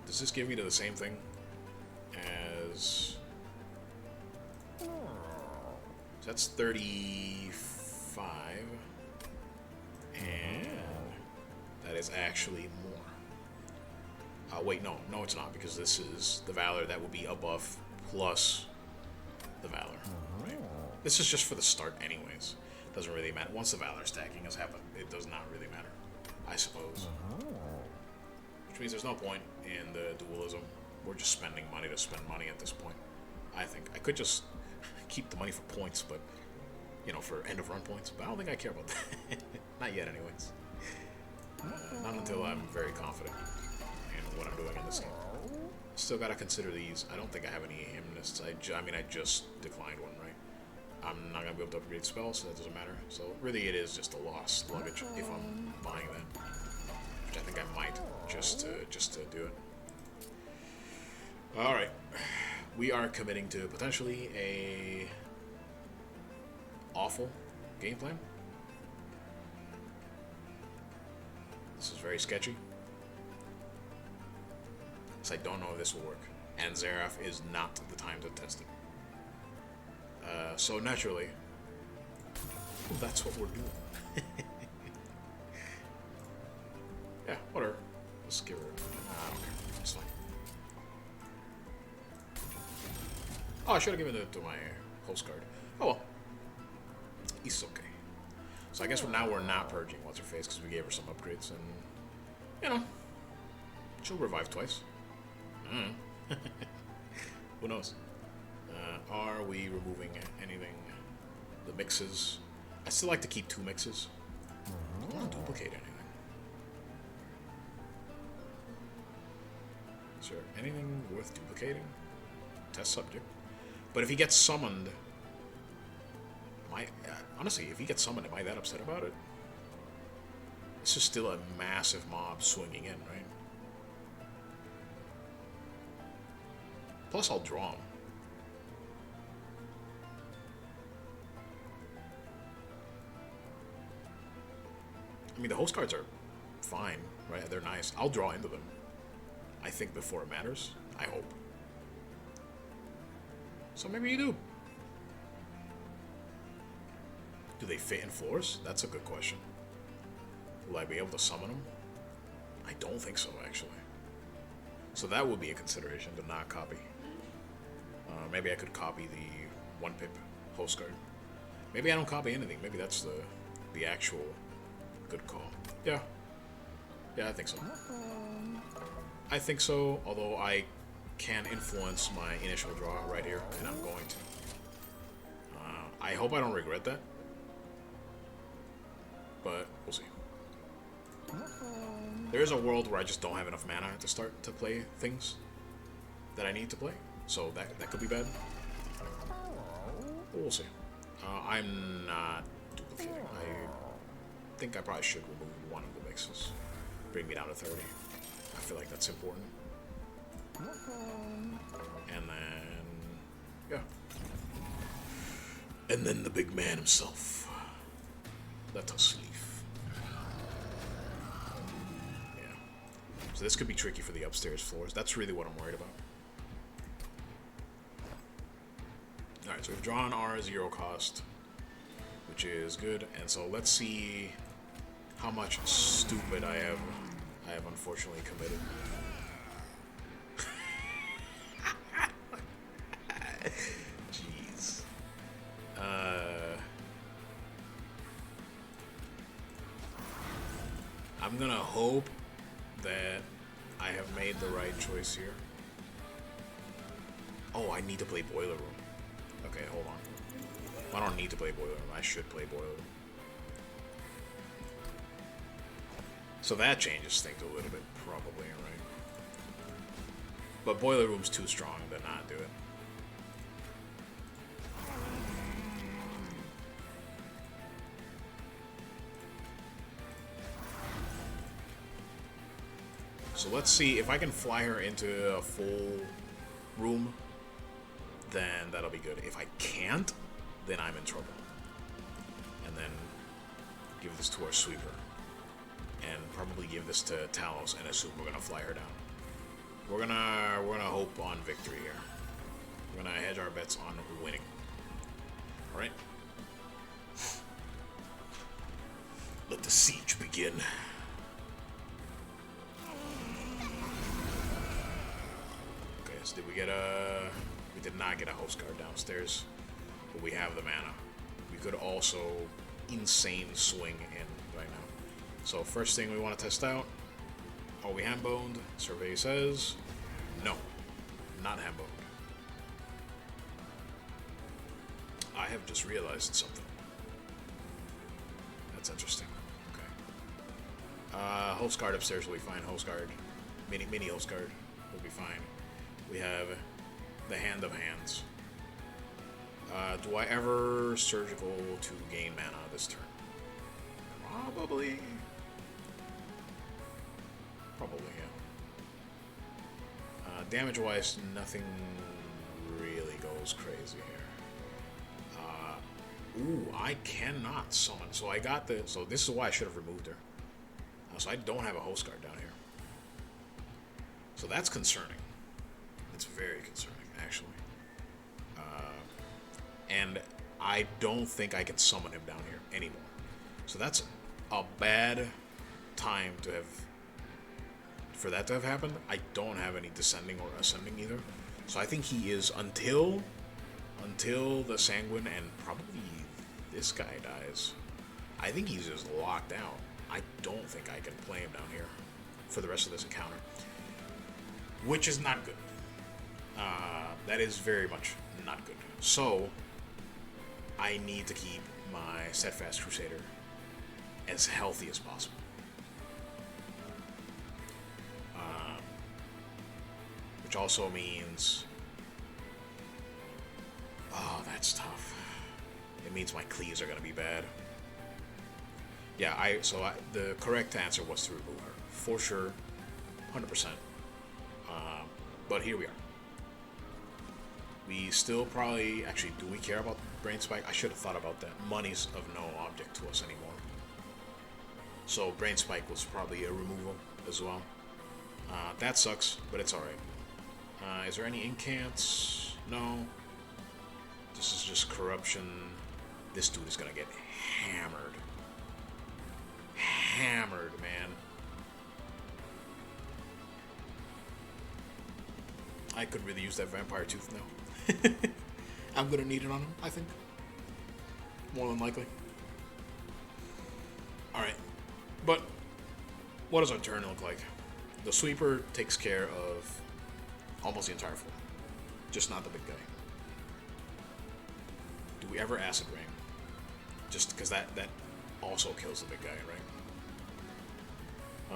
Does this give me to the same thing as... So that's 35. And that is actually more. Wait, no, it's not, because this is the Valor that would be a buff plus the Valor. Right? This is just for the start anyways. Doesn't really matter. Once the Valor stacking has happened, it does not really matter, I suppose. Which means there's no point in the dualism. We're just spending money to spend money at this point. I think I could just keep the money for points, but you know, for end of run points. But I don't think I care about that. Not yet, anyways. Not until I'm very confident in what I'm doing in this game. Still gotta consider these. I don't think I have any hymnists. I mean, I just declined one, right? I'm not gonna be able to upgrade spells, so that doesn't matter. So really, it is just a lost luggage if I'm buying that. Which I think I might just to do it. All right, we are committing to potentially a awful game plan. This is very sketchy. So I don't know if this will work, and Seraph is not the time to test it. So naturally, that's what we're doing. Yeah, whatever. Let's give her. I don't care. It's fine. Oh, I should have given it to my host card. Oh well. It's okay. So I guess for now we're not purging what's her face because we gave her some upgrades and you know she'll revive twice. Who knows? Are we removing anything? The mixes. I still like to keep 2 mixes. I don't want to duplicate anything. Is there anything worth duplicating? Test subject. But if he gets summoned, honestly, if he gets summoned, am I that upset about it? This is still a massive mob swinging in, right? Plus, I'll draw him. I mean, the host cards are fine, right? They're nice. I'll draw into them. I think before it matters. I hope. So maybe you do. Do they fit in floors? That's a good question. Will I be able to summon them? I don't think so, actually. So that would be a consideration to not copy. Maybe I could copy the 1-pip host card. Maybe I don't copy anything. Maybe that's the actual good call. Yeah. Yeah, I think so. I think so, although I can influence my initial draw right here, and I'm going to. I hope I don't regret that. But we'll see. There is a world where I just don't have enough mana to start to play things that I need to play, so that could be bad. But we'll see. I'm not duplicating. I think I probably should remove one of the mixes. Bring me down to 30. I feel like that's important. And then, yeah. And then the big man himself. Let us leave. Yeah. So this could be tricky for the upstairs floors. That's really what I'm worried about. Alright, so we've drawn our 0 cost, which is good. And so let's see how much stupid I have unfortunately committed. Jeez. I'm gonna hope that I have made the right choice here. Oh, I need to play Boiler Room. Okay, hold on. I don't need to play Boiler Room. I should play Boiler Room. So that changes things a little bit, probably, right? But Boiler Room's too strong to not do it. So let's see if I can fly her into a full room, then that'll be good. If I can't, then I'm in trouble. And then give this to our sweeper. And probably give this to Talos and assume we're gonna fly her down. We're gonna hope on victory here. We're gonna hedge our bets on winning. Alright? Let the siege begin. Okay, so did we get a... We did not get a host card downstairs, but we have the mana. We could also insane swing in right now. So first thing we want to test out, are we ham-boned? Survey says, no, not ham-boned. I have just realized something. That's interesting. Okay. Host card upstairs will be fine. Host card, mini host card will be fine. We have the Hand of Hands. Do I ever surgical to gain mana this turn? Probably. Probably, yeah. Damage-wise, nothing really goes crazy here. Ooh, I cannot summon. So I got the... So this is why I should have removed her. So I don't have a host card down here. So that's concerning. It's very concerning, actually. And I don't think I can summon him down here anymore. So that's a bad time to have... For that to have happened. I don't have any descending or ascending either. So I think he is, until until the Sanguine and probably this guy dies, I think he's just locked out. I don't think I can play him down here for the rest of this encounter, which is not good. That is very much not good. So I need to keep my Steadfast Crusader as healthy as possible. Which also means, oh, that's tough. It means my cleaves are gonna be bad. Yeah, the correct answer was to remove her for sure, 100%. But here we are. We still probably actually, do we care about Brain Spike? I should have thought about that. Money's of no object to us anymore. So Brain Spike was probably a removal as well. That sucks, but it's alright. Is there any incants? No. This is just corruption. This dude is gonna get hammered. Hammered, man. I could really use that Vampire Tooth now. I'm gonna need it on him, I think. More than likely. Alright. But, what does our turn look like? The Sweeper takes care of almost the entire floor. Just not the big guy. Do we ever Acid Rain? Just because that also kills the big guy, right?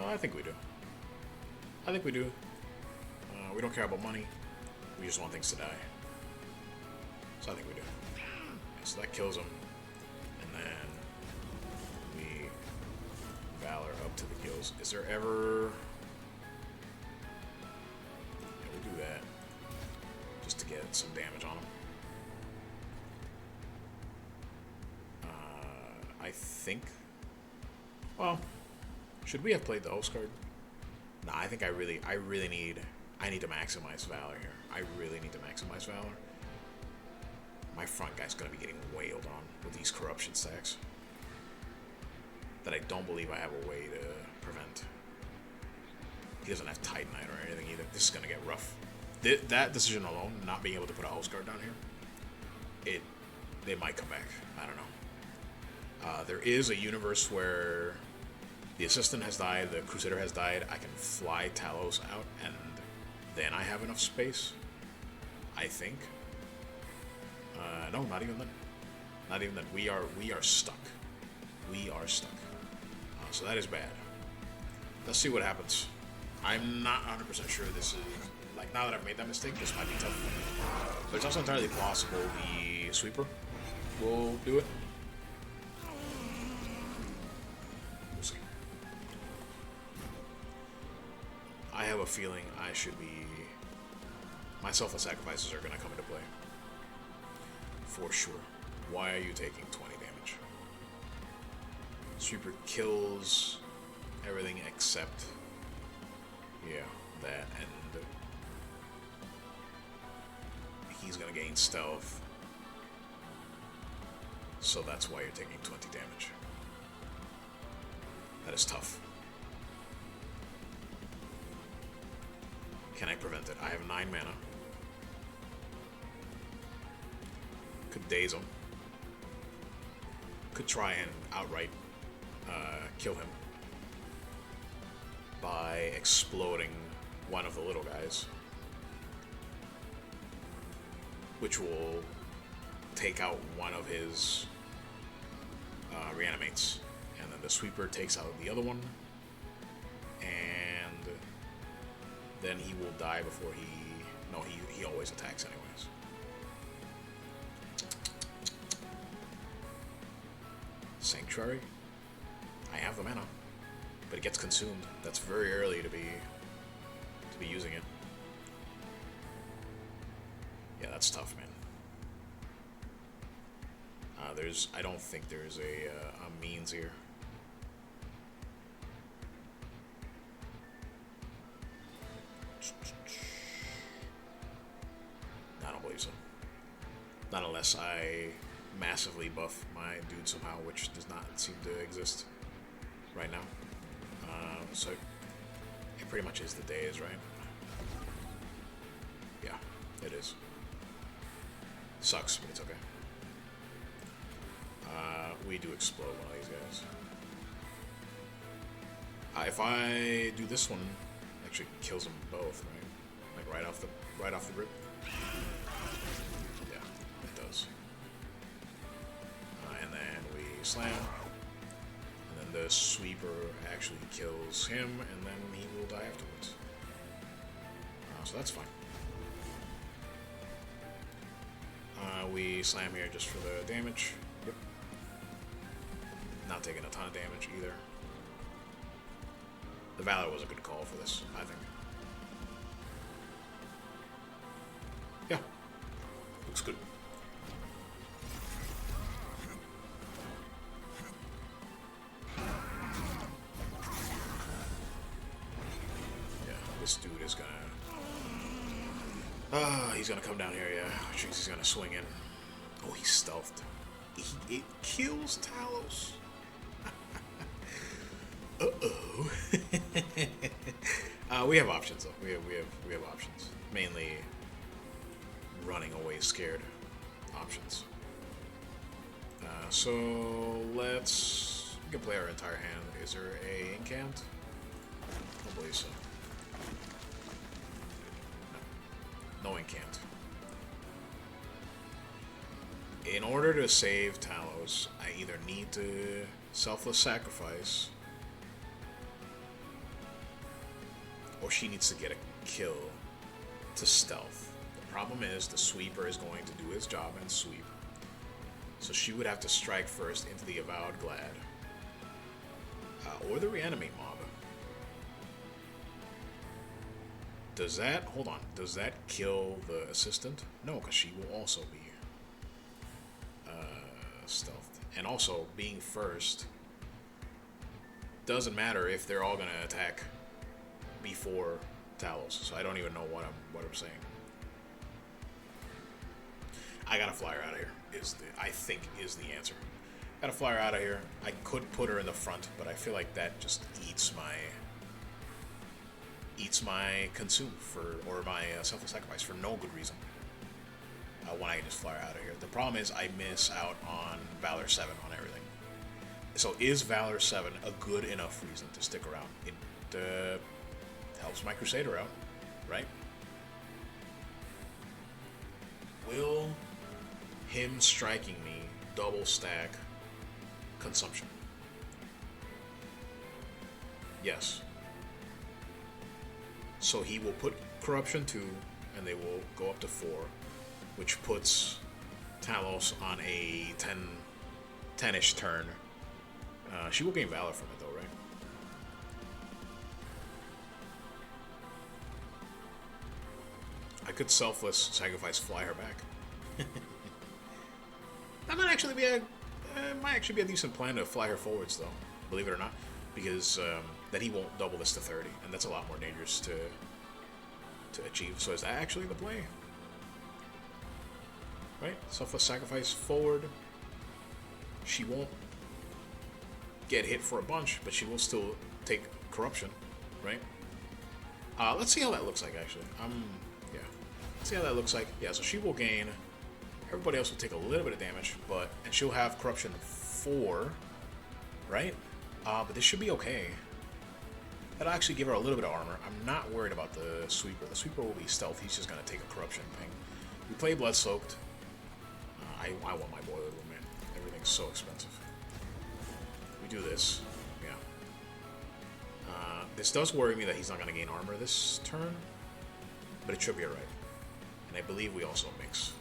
I think we do. I think we do. We don't care about money. We just want things to die. So I think we do. So that kills him. And then we Valor up to the gills. Is there ever... Yeah, we do that. Just to get some damage on him. I think... Well, should we have played the host card? Nah, I think I need to maximize Valor here. I really need to maximize Valor. My front guy's gonna be getting wailed on with these corruption stacks that I don't believe I have a way to prevent. He doesn't have Titanite or anything either. This is gonna get rough. That decision alone, not being able to put a host card down here, they might come back. I don't know. There is a universe where the Assistant has died, the Crusader has died. I can fly Talos out, and then I have enough space. I think. No, not even then. Not even then. We are stuck. We are stuck. So that is bad. Let's see what happens. I'm not 100% sure this is... Like, now that I've made that mistake, this might be tough. But it's also entirely possible the Sweeper will do it. We'll see. I have a feeling I should be... My selfless sacrifices are going to come into play. For sure. Why are you taking 20 damage? Sweeper kills everything except... Yeah, that, and... He's going to gain stealth. So that's why you're taking 20 damage. That is tough. Can I prevent it? I have 9 mana. Could daze him. Could try and outright kill him by exploding one of the little guys, which will take out one of his reanimates, and then the Sweeper takes out the other one, and then he will die before he... No, he always attacks anyways. Sanctuary. I have the mana, but it gets consumed. That's very early to be using it. Yeah, that's tough, man. I don't think there's a means here. I don't believe so. Not unless I massively buff my dude somehow, which does not seem to exist right now. So it pretty much is the days, right? Yeah, it is. Sucks, but it's okay. We do explode one of these guys. If I do this one, actually kills them both, right? Like right off the rip. Yeah, it does. And then we slam, and then the sweeper actually kills him, and then he will die afterwards. So that's fine. We slam here just for the damage. Yep. Not taking a ton of damage either. The Valor was a good call for this, I think. Yeah. Looks good. Yeah, this dude is gonna... he's gonna come down here, yeah. He's gonna swing in. Oh, he's stealthed. It kills Talos. Uh-oh. We have options, though. We have options. Mainly running away scared options. So let's... We can play our entire hand. Is there a incant? I don't believe so. No incant. In order to save Talos, I either need to selfless sacrifice, or she needs to get a kill to stealth. The problem is the sweeper is going to do his job and sweep. So she would have to strike first into the Avowed Glad. Or the Reanimate Mob. Does that... Hold on. Does that kill the assistant? No, because she will also be stealthed. And also, being first doesn't matter if they're all going to attack before Talos. So I don't even know what I'm saying. I gotta fly her out of here. I think is the answer. Gotta fly her out of here. I could put her in the front, but I feel like that just eats my consume or my selfless sacrifice for no good reason. When I can just fly her out of here. The problem is I miss out on Valor 7 on everything. So is Valor 7 a good enough reason to stick around? It helps my Crusader out, right? Will him striking me double stack consumption? Yes. So he will put Corruption 2, and they will go up to 4, which puts Talos on a 10-ish turn. She will gain Valor from it, though, right? I could selfless sacrifice, fly her back. That might actually be a decent plan to fly her forwards, though. Believe it or not, because then he won't double this to 30, and that's a lot more dangerous to achieve. So is that actually the play? Right? Selfless sacrifice forward. She won't get hit for a bunch, but she will still take Corruption, right? Let's see how that looks like, actually. Yeah. Let's see how that looks like. Yeah, so she will gain. Everybody else will take a little bit of damage, and she'll have Corruption 4, right? But this should be okay. That'll actually give her a little bit of armor. I'm not worried about the Sweeper. The Sweeper will be stealth. He's just going to take a Corruption thing. We play Blood Soaked. I want my Boiler Room, man. Everything's so expensive. We do this. Yeah. This does worry me that he's not going to gain armor this turn, but it should be alright. And I believe we also mix.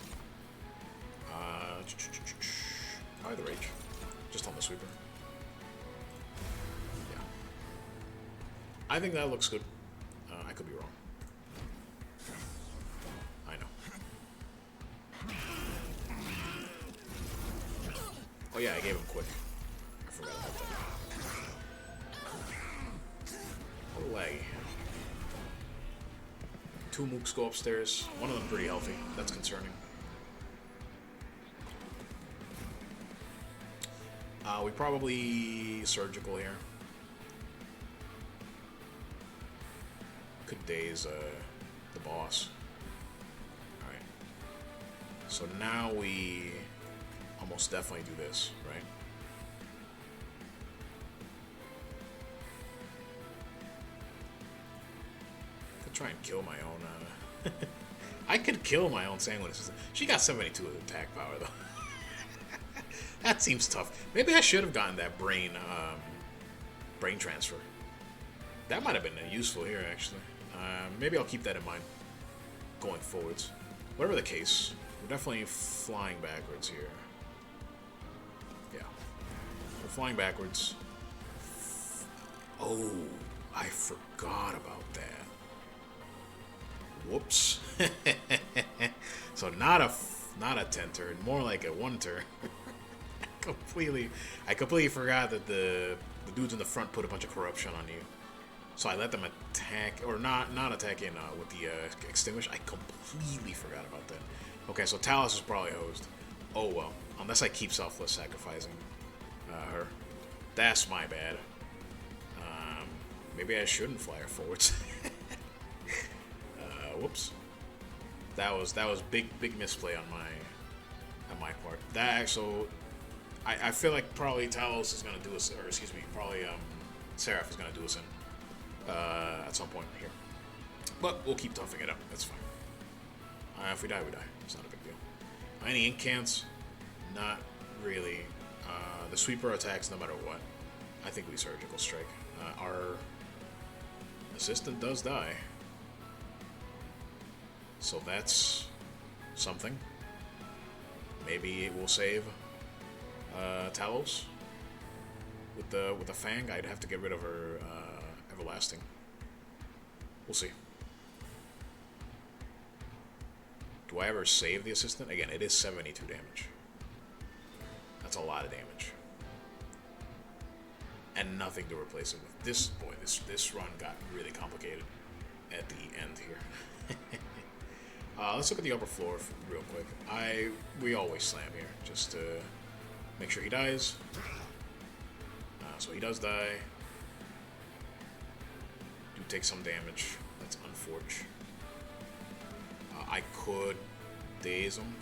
Probably the Rage. Just on the Sweeper. Yeah. I think that looks good. I could be wrong. I know. Oh yeah, I gave him quick. I forgot about that. A little laggy. 2 mooks go upstairs. One of them pretty healthy. That's concerning. We probably surgical here. Could daze the boss. Alright. So now we almost definitely do this, right? I could try and kill my own. I could kill my own sanguine assistant. She got 72 of attack power though. That seems tough. Maybe I should have gotten that brain transfer. That might have been useful here actually. Maybe I'll keep that in mind going forwards. Whatever the case, we're definitely flying backwards here. Yeah, we're flying backwards. Oh, I forgot about that. Whoops. So not a 10 turn, more like a 1 turn. I completely forgot that the dudes in the front put a bunch of corruption on you. So I let them attack, or not attack in with the extinguish. I completely forgot about that. Okay, so Talos is probably hosed. Oh well, unless I keep selfless sacrificing her. That's my bad. Maybe I shouldn't fly her forwards. Whoops. That was big misplay on my part. That actually, I feel like probably Talos is gonna do us, or excuse me, probably Seraph is gonna do us in at some point here. But we'll keep toughing it up. That's fine. If we die, we die. It's not a big deal. Any incants? Not really. The sweeper attacks no matter what. I think we surgical strike. Our assistant does die. So that's something. Maybe it will save Talos with the Fang. I'd have to get rid of her Everlasting. We'll see. Do I ever save the assistant? Again, it is 72 damage. That's a lot of damage. And nothing to replace it with. This run got really complicated at the end here. Let's look at the upper floor real quick. We always slam here, just to make sure he dies. So he does die. Do take some damage. That's unfortunate. I could daze him.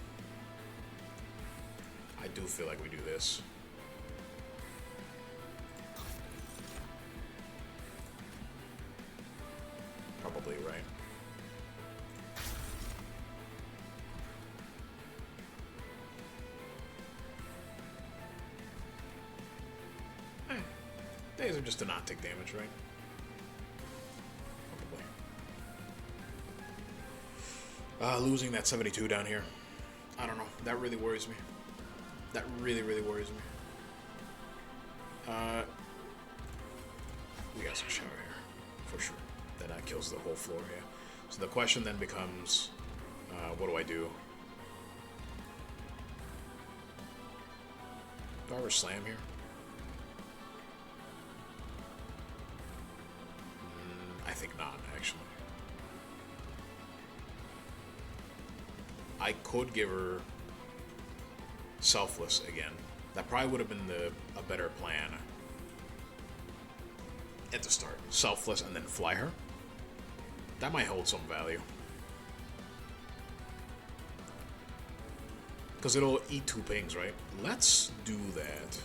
I do feel like we do this. Probably right. Days are just to not take damage, right? Probably. Losing that 72 down here. I don't know. That really worries me. That really worries me. We got some shower here, for sure. That kills the whole floor, yeah. So the question then becomes, what do I do? Do I ever slam here? I think not, actually. I could give her selfless again. That probably would have been a better plan at the start. Selfless and then fly her. That might hold some value. Because it'll eat 2 pings, right? Let's do that.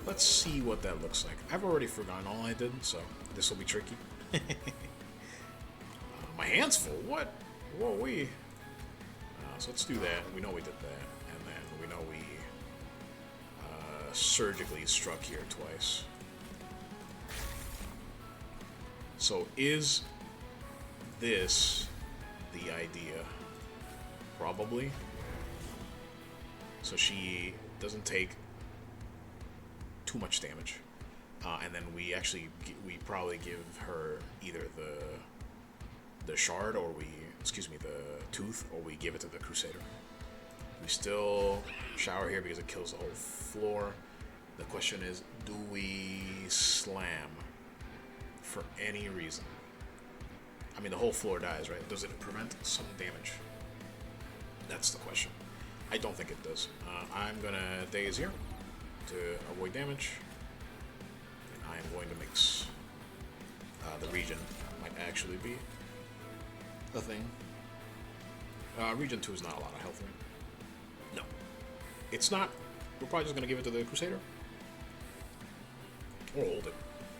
Let's see what that looks like. I've already forgotten all I did, so this will be tricky. My hand's full. What? Whoa, we. So let's do that. We know we did that. And then we know we surgically struck here twice. So is this the idea? Probably. So she doesn't take too much damage. And then we probably give her either the shard, or the tooth, or we give it to the Crusader. We still shower here because it kills the whole floor. The question is, do we slam for any reason? I mean, the whole floor dies, right? Does it prevent some damage? That's the question. I don't think it does. I'm gonna daze here to avoid damage. I'm going to mix the region. Might actually be a thing. Region 2 is not a lot of health, right? No. It's not. We're probably just going to give it to the Crusader. Or hold it.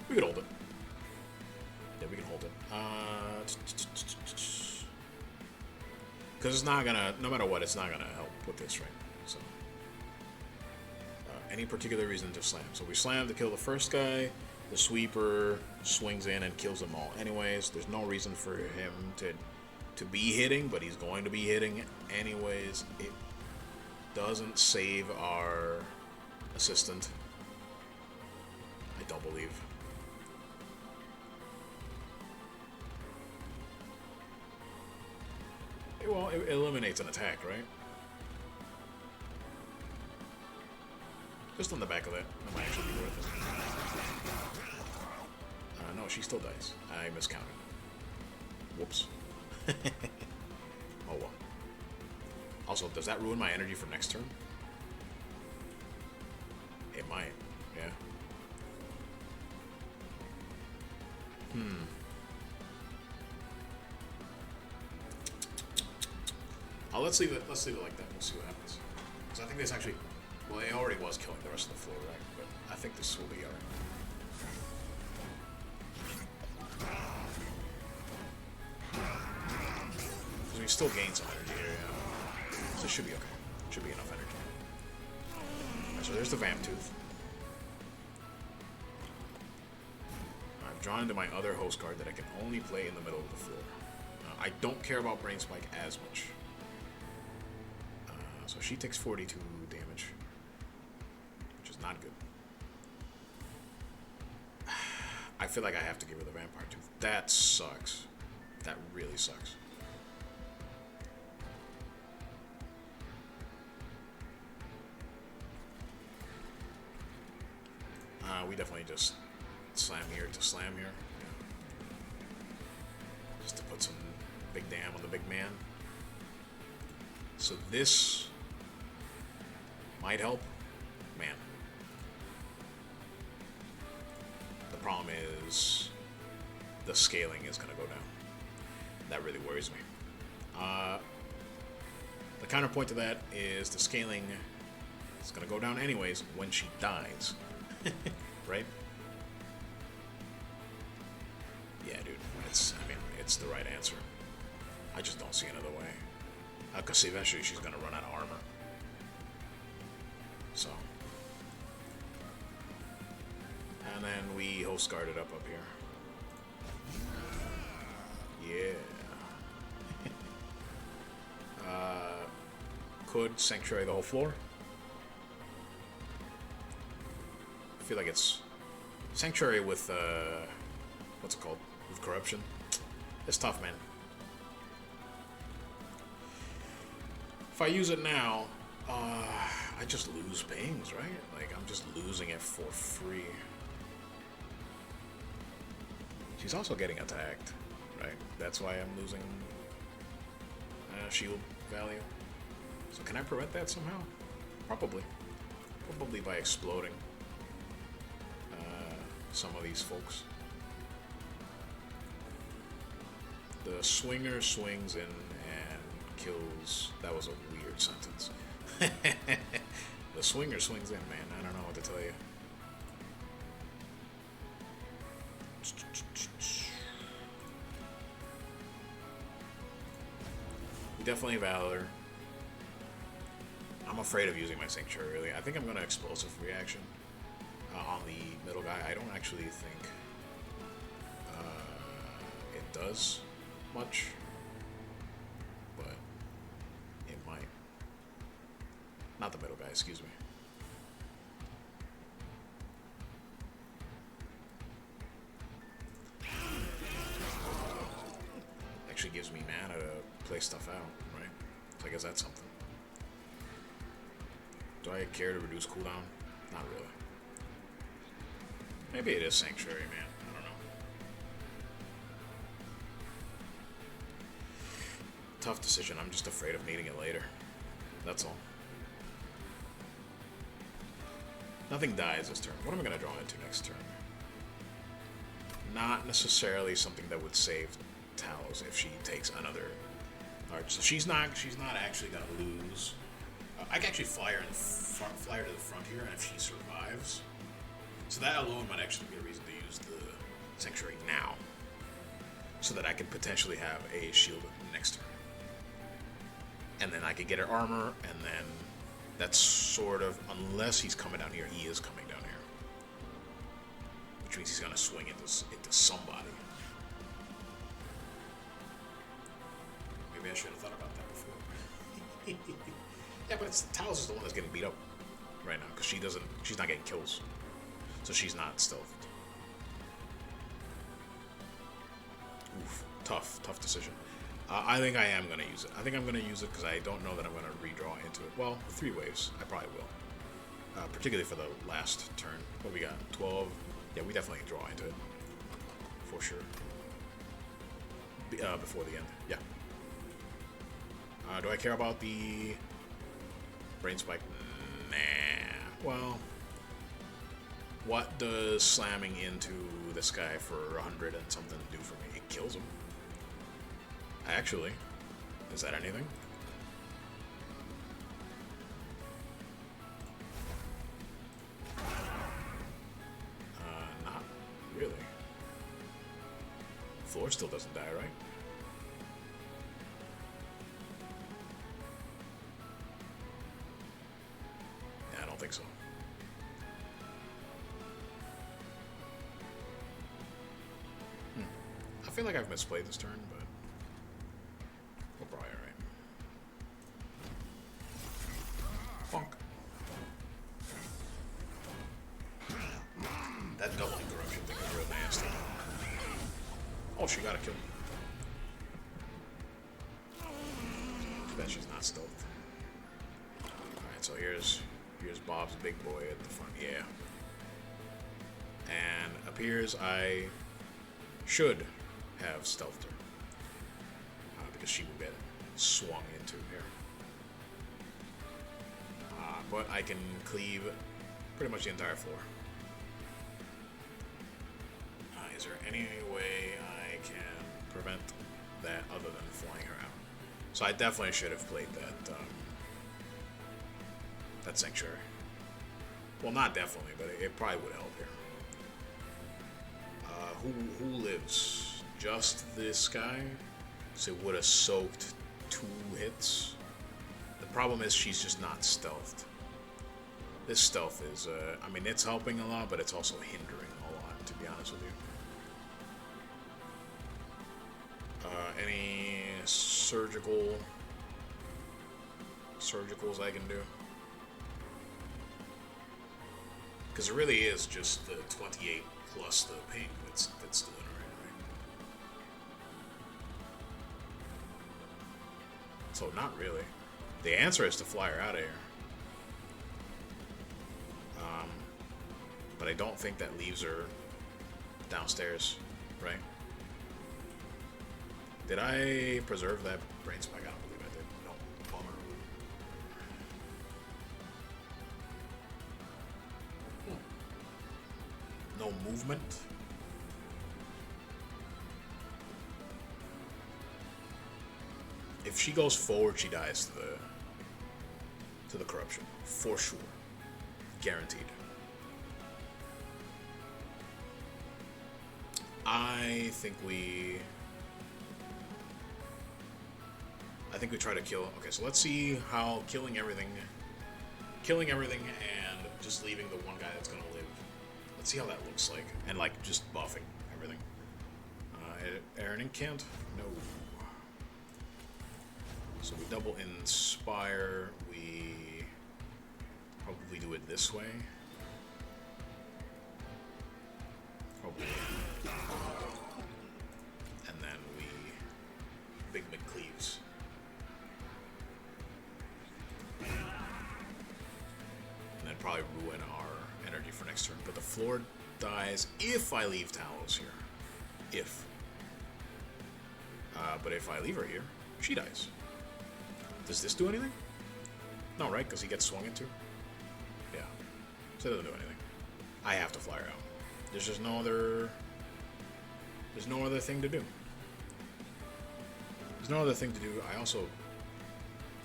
We could hold it. Yeah, we can hold it. Because it's not going to, no matter what, it's not going to help with this, right? So, any particular reason to slam. So we slam to kill the first guy. The sweeper swings in and kills them all. Anyways, there's no reason for him to be hitting, but he's going to be hitting anyways. It doesn't save our assistant. I don't believe. Well, it eliminates an attack, right? Just on the back of that. That might actually be worth it. No, she still dies. I miscounted. Whoops. Oh well. Also, does that ruin my energy for next turn? It might. Yeah. Oh, let's leave it. Let's leave it like that. We'll see what happens. Because I think this actually. Well, it already was killing the rest of the floor, right? But I think this will be alright. Because we still gain some energy here, yeah. So it should be okay. Should be enough energy. Alright, so there's the Vamp Tooth. I've drawn into my other host card that I can only play in the middle of the floor. I don't care about Brain Spike as much. So she takes 42 damage. Which is not good. I feel like I have to give her the Vampire Tooth. That sucks. That really sucks. We definitely just slam here to slam here. Yeah. Just to put some big damn on the big man. So this might help. Man. The problem is the scaling is going to go down. That really worries me. The counterpoint to that is the scaling is going to go down anyways when she dies. Right? Yeah, dude. It's the right answer. I just don't see another way. Because eventually she's going to run out of armor. So. And then we host guard it up here. Yeah. Could Sanctuary the whole floor. I feel like it's Sanctuary with, what's it called? With Corruption. It's tough, man. If I use it now, I just lose bangs, right? Like, I'm just losing it for free. She's also getting attacked, right? That's why I'm losing shield value. So can I prevent that somehow? Probably. Probably by exploding some of these folks. The swinger swings in and kills. That was a weird sentence. The swinger swings in, man. I don't know what to tell you. We definitely Valor. I'm afraid of using my Sanctuary, really. I think I'm going to Explosive Reaction on the middle guy. I don't actually think it does much, but it might. Not the middle guy, excuse me. Actually gives me mana to play stuff out, right? So I guess that's something. Do I care to reduce cooldown? Not really. Maybe it is Sanctuary, man. I don't know. Tough decision. I'm just afraid of needing it later. That's all. Nothing dies this turn. What am I going to draw into next turn? Not necessarily something that would save Talos if she takes another arch. So she's not actually going to lose I can actually fly her to the front here, and if she survives, so that alone might actually be a reason to use the Sanctuary now, so that I could potentially have a shield next to her, and then I could get her armor, and then that's sort of, unless he's coming down here, he is coming down here, which means he's gonna swing into somebody. Maybe I should have thought about that before. Yeah, but Talos is the one that's getting beat up right now because she's not getting kills, so she's not stealthed. Oof, tough decision. I think I am gonna use it. I think I'm gonna use it because I don't know that I'm gonna redraw into it. Well, 3 waves, I probably will, particularly for the last turn. What we got? 12. Yeah, we definitely draw into it for sure. Before the end, yeah. Do I care about the Brain Spike? Nah. Well, what does slamming into this guy for 100 and something do for me? It kills him. Actually, is that anything? Not really. Floor still doesn't die, right? I don't think so. I feel like I've misplayed this turn, but we're probably alright. Bonk. That doubling corruption thing is real nasty. Oh, she got a kill. Too bad she's not stealthed. Alright, so here's Bob's big boy at the front. Yeah. And appears I should have stealthed her. Because she would get swung into here. But I can cleave pretty much the entire floor. Is there any way I can prevent that other than flying her out? So I definitely should have played that that Sanctuary. Well, not definitely, but it probably would help here. Who lives? Just this guy? So it would have soaked 2 hits. The problem is she's just not stealthed. This stealth is, I mean, it's helping a lot, but it's also hindering a lot, to be honest with you. Any surgicals I can do? Because it really is just the 28 plus the pain that's doing it right? So not really. The answer is to fly her out of here. But I don't think that leaves her downstairs, right? Did I preserve that brain spike? I don't believe I did. No, bummer. No movement. If she goes forward, she dies to the corruption, for sure, guaranteed. I think we try to kill. Okay, so let's see how killing everything and just leaving the one guy that's gonna live. Let's see how that looks like, and like just buffing everything. Aaron Incant? No. So we double inspire. We probably do it this way. Probably. And then we big McCleaves. And then probably ruin our energy for next turn. But the floor dies if I leave Talos here. If. But if I leave her here, she dies. Does this do anything? No, right? Because he gets swung into? Yeah. So it doesn't do anything. I have to fly her out. There's just no other... There's no other thing to do. There's no other thing to do. I also...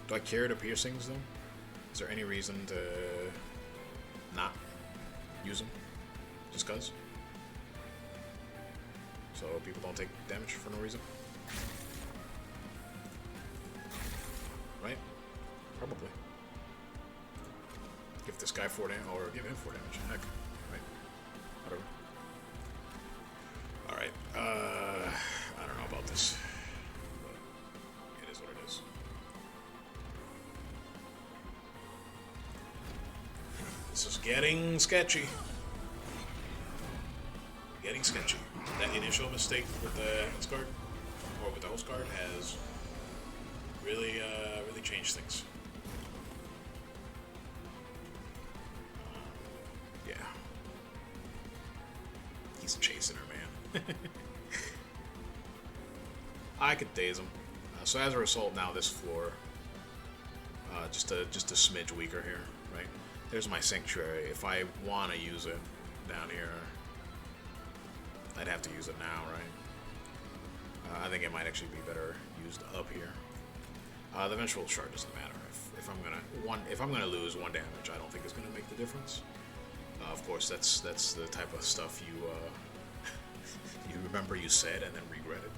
Do I care to piercings, though? Is there any reason to not use them? Just cause? So people don't take damage for no reason? Right? Probably. Give this guy 4 damage, or give him 4 damage. Heck. Right. Whatever. Alright. I don't know about this. But it is what it is. This is getting sketchy. Getting sketchy. That initial mistake with the host card, or with the host card, has really, really changed things. Yeah. He's chasing her, man. I could daze him. So as a result, now this floor, just a smidge weaker here, right? There's my sanctuary. If I want to use it down here, I'd have to use it now, right? I think it might actually be better used up here. The vengeful shard doesn't matter. If I'm gonna lose 1 damage, I don't think it's gonna make the difference. Of course, that's the type of stuff you you remember you said and then regretted.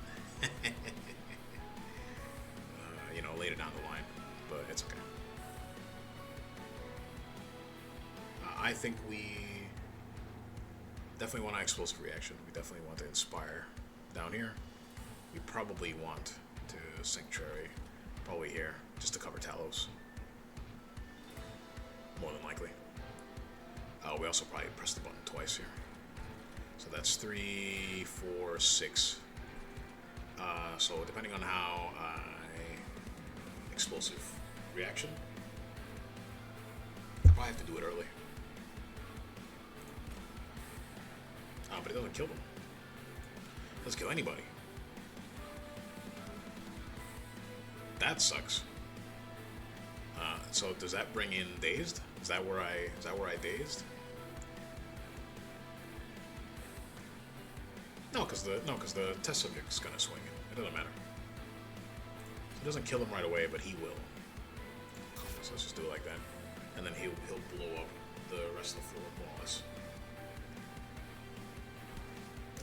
You know, later down the line, but it's okay. I think we definitely want an explosive reaction. We definitely want to inspire down here. We probably want to sanctuary probably here just to cover Talos. More than likely. We also probably press the button twice here. So that's 3, 4, 6. So depending on how I explosive reaction, I probably have to do it early. But it doesn't kill them. It doesn't kill anybody. That sucks. So does that bring in dazed? Is that where I dazed? No, because the test subject's gonna swing it. It doesn't matter. It doesn't kill him right away, but he will. So let's just do it like that, and then he'll blow up the rest of the floor more or less.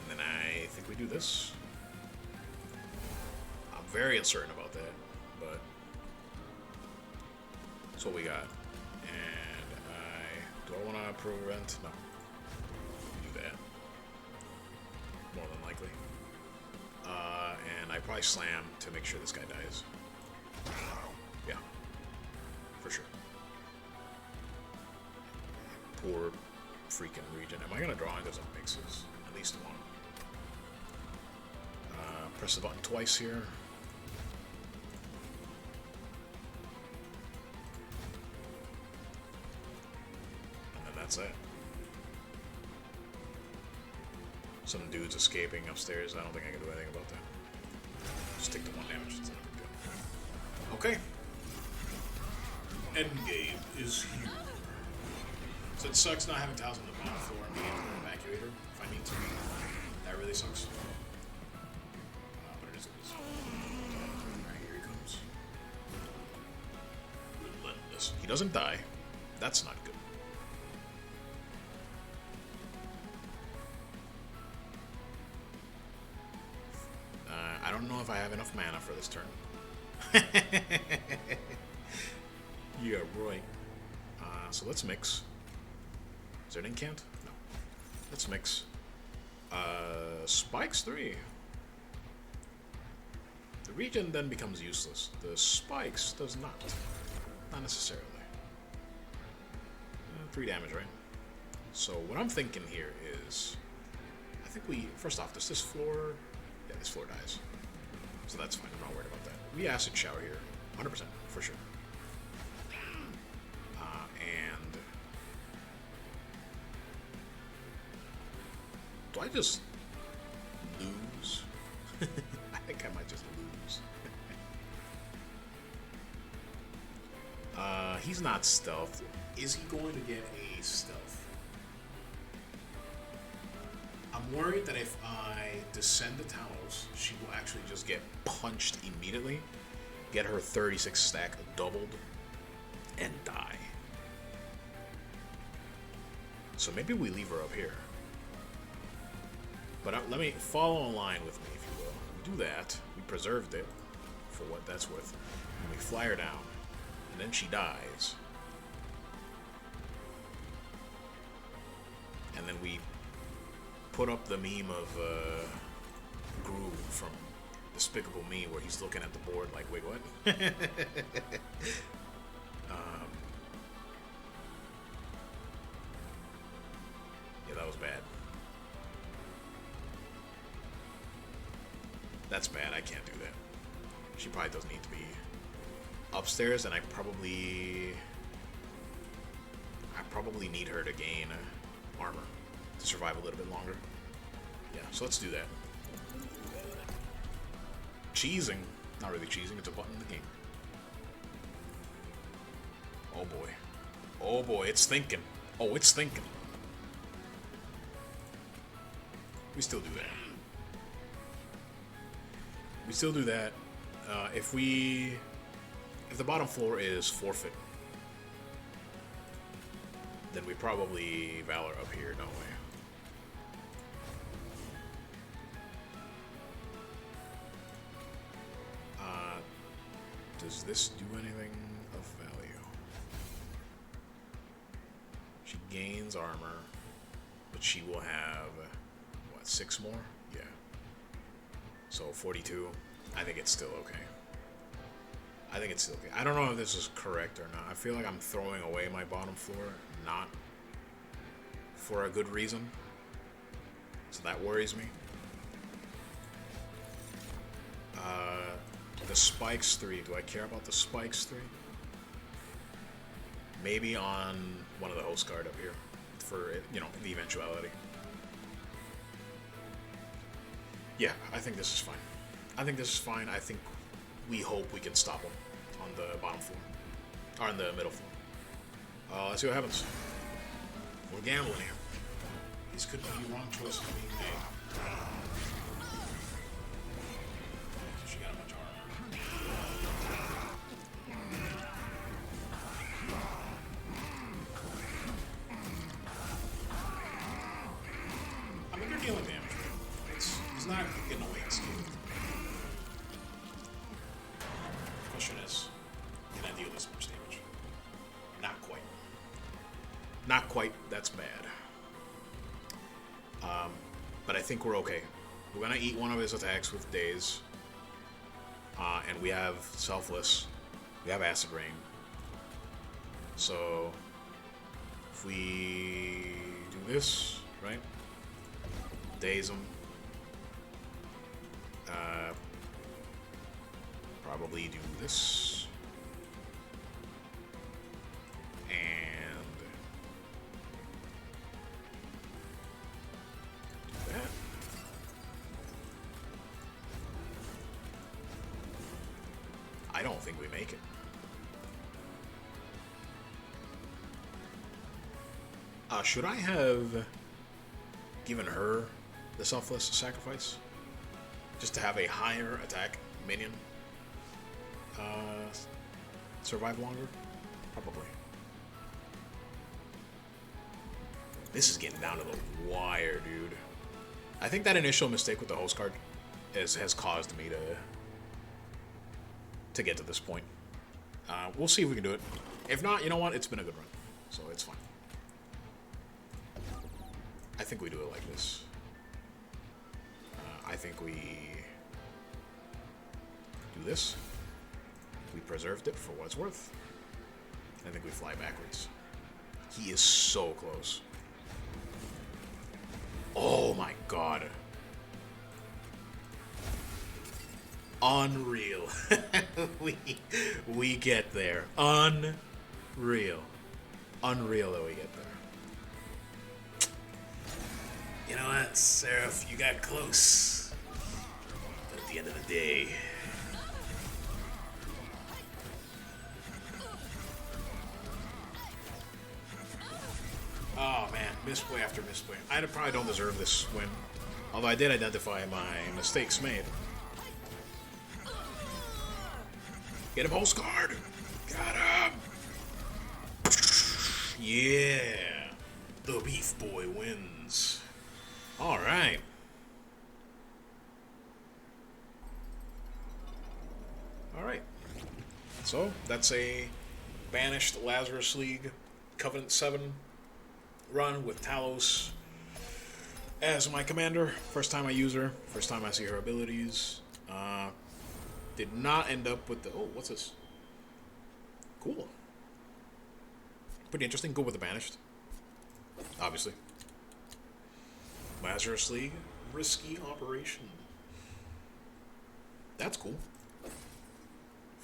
And then I think we do this. I'm very uncertain about that, but that's what we got. And do I want to prevent? No. Do that. More than likely. And I probably slam to make sure this guy dies. Yeah. For sure. Poor freaking region. Am I going to draw into some mixes? At least one. Press the button twice here. And then that's it. Some dude's escaping upstairs. I don't think I can do anything about that. Just take the 1 damage. It's not good. Okay. Endgame is here. So it sucks not having Talos on the bottom floor and being able to evacuate her if I need to. That really sucks. But it is what it is. Alright, here he comes. Relentless. He doesn't die. That's not good. I don't know if I have enough mana for this turn. Yeah, right. So let's mix. Is there an incant? No. Let's mix. Spikes 3. The regen then becomes useless. The spikes does not. Not necessarily. 3 damage, right? So what I'm thinking here is, I think we, first off, does this floor, yeah, this floor dies. So that's fine, I'm not worried about that. We acid shower here, 100%, for sure. And do I just lose? I think I might just lose. He's not stealth. Is he going to get a stealth? I'm worried that if I descend to Talos, she will actually just get punched immediately, get her 36 stack doubled, and die. So maybe we leave her up here. But let me follow in line with me, if you will. We do that. We preserved it, for what that's worth. And we fly her down. And then she dies. And then we put up the meme of Gru from Despicable Me, where he's looking at the board like, wait, what? Yeah, that was bad. That's bad. I can't do that. She probably doesn't need to be upstairs, and I probably need her to gain armor to survive a little bit longer. Yeah, so let's do that. Cheesing. Not really cheesing, it's a button in the game. Oh boy. Oh boy, it's thinking. Oh, it's thinking. We still do that. We still do that. If the bottom floor is forfeit, then we probably Valor up here, don't we? Does this do anything of value? She gains armor, but she will have, what, 6 more? Yeah. So 42. I think it's still okay. I think it's still okay. I don't know if this is correct or not. I feel like I'm throwing away my bottom floor, not for a good reason. So that worries me. The spikes 3. Do I care about the spikes 3? Maybe on one of the host card up here for, you know, the eventuality. Yeah, I think this is fine. I think this is fine. I think we hope we can stop him on the bottom floor. Or on the middle floor. Let's see what happens. We're gambling here. These could be wrong choices being made. She got a bunch of armor. I mean, they're dealing damage. He's not getting away unscathed. Question is, can I deal this much damage? Not quite. Not quite. That's bad. But I think we're okay. We're gonna eat one of his attacks with Daze. And we have Selfless. We have Acid Rain. So if we do this, right? Daze him. Probably do this. And do that. I don't think we make it. Should I have given her the Selfless sacrifice? Just to have a higher attack minion survive longer? Probably. This is getting down to the wire, dude. I think that initial mistake with the host card has caused me to get to this point. We'll see if we can do it. If not, you know what? It's been a good run, so it's fine. I think we do it like this. I think we do this. We preserved it for what it's worth. I think we fly backwards. He is so close. Oh my god. Unreal. we get there. Unreal. Unreal that we get there. You know what, Seraph, you got close. But at the end of the day, oh man, misplay after misplay. I probably don't deserve this win. Although I did identify my mistakes made. Get him, host card! Got him! Yeah, the beef boy wins. All right. All right. So that's a Banished Lazarus League Covenant 7 run with Talos as my commander. First time I use her. First time I see her abilities. Did not end up with the... Oh, what's this? Cool. Pretty interesting. Go with the Banished. Obviously. Lazarus League. Risky operation. That's cool.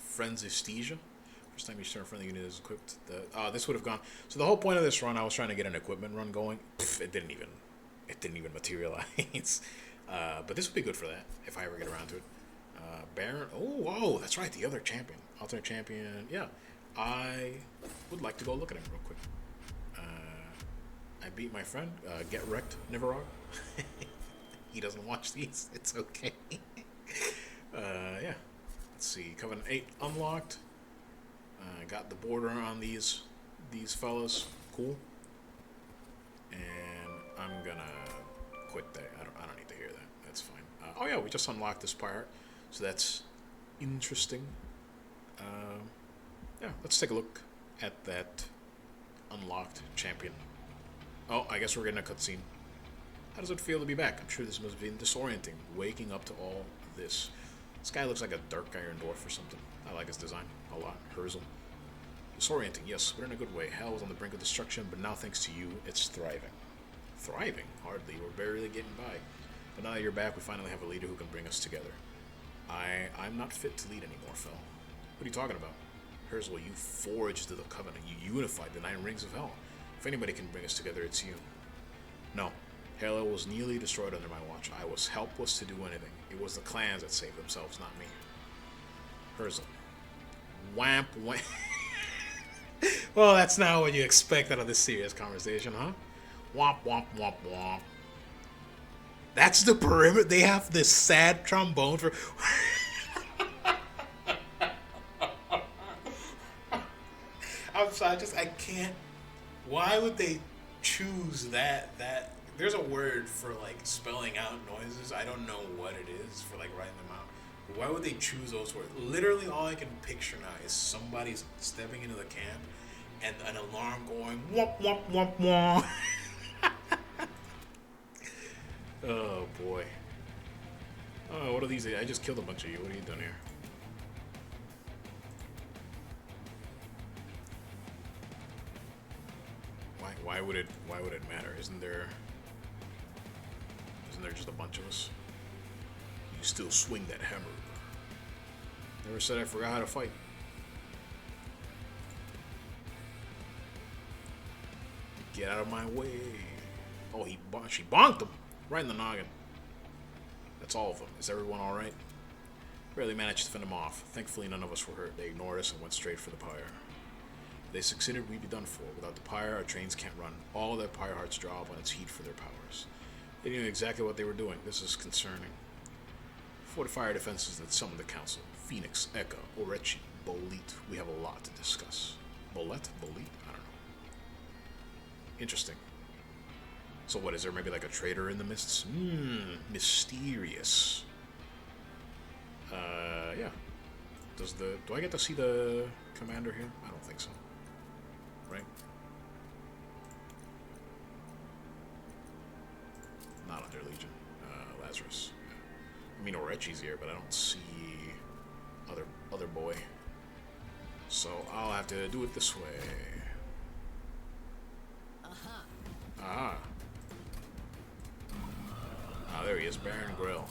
Frenziesthesia. First time each turn friendly unit is equipped. This would have gone... So the whole point of this run, I was trying to get an equipment run going. It didn't even materialize. But this would be good for that, if I ever get around to it. Baron... Oh, whoa, that's right, the other champion. Alternate champion. Yeah. I would like to go look at him real quick. I beat my friend. Get wrecked, Nivarog. He doesn't watch these. It's okay. Yeah. Let's see. Covenant 8 unlocked. Got the border on these fellas. Cool. And I'm gonna quit that. I don't need to hear that. That's fine. Oh yeah, we just unlocked this part, so that's interesting. Yeah, let's take a look at that unlocked champion. Oh, I guess we're getting a cutscene. How does it feel to be back? I'm sure this must have been disorienting, waking up to all this. This guy looks like a Dark Iron Dwarf or something. I like his design a lot. Herzl. Disorienting, yes, but in a good way. Hell was on the brink of destruction, but now thanks to you, it's thriving. Thriving? Hardly. We're barely getting by. But now that you're back, we finally have a leader who can bring us together. I'm not fit to lead anymore, Fel. What are you talking about? Herzl, you forged the Covenant. You unified the 9 rings of hell. If anybody can bring us together, it's you. No. Hell was nearly destroyed under my watch. I was helpless to do anything. It was the clans that saved themselves, not me. Herzl. Wamp, wamp. Well, that's not what you expect out of this serious conversation, huh? Womp, womp, womp, womp. That's the perimeter. They have this sad trombone for... I'm sorry, I can't... Why would they choose that? There's a word for, like, spelling out noises. I don't know what it is for, like, writing them out. But why would they choose those words? Literally, all I can picture now is somebody stepping into the camp and an alarm going, womp, womp, womp, womp. Oh, boy. Oh, what are these? I just killed a bunch of you. What are you doing here? Why would it matter? Isn't there just a bunch of us? You still swing that hammer. Never said I forgot how to fight. Get out of my way. Oh, she bonked him right in the noggin. That's all of them. Is everyone all right? Barely managed to fend them off. Thankfully, none of us were hurt. They ignored us and went straight for the pyre. If they succeeded, we'd be done for. Without the pyre, our trains can't run. All their pyre hearts draw upon its heat for their powers. They knew exactly what they were doing. This is concerning. Fortify our defenses that summoned the council. Phoenix, Eka, Orechi, Bolit. We have a lot to discuss. Bolet? Bolit? I don't know. Interesting. So what, is there maybe like a traitor in the mists? Mysterious. Yeah. Do I get to see the commander here? I don't think so. Right? Not under Legion. Lazarus. I mean, Orechi's here, but I don't see other boy. So I'll have to do it this way. Aha. Ah, there he is, Baron Grill.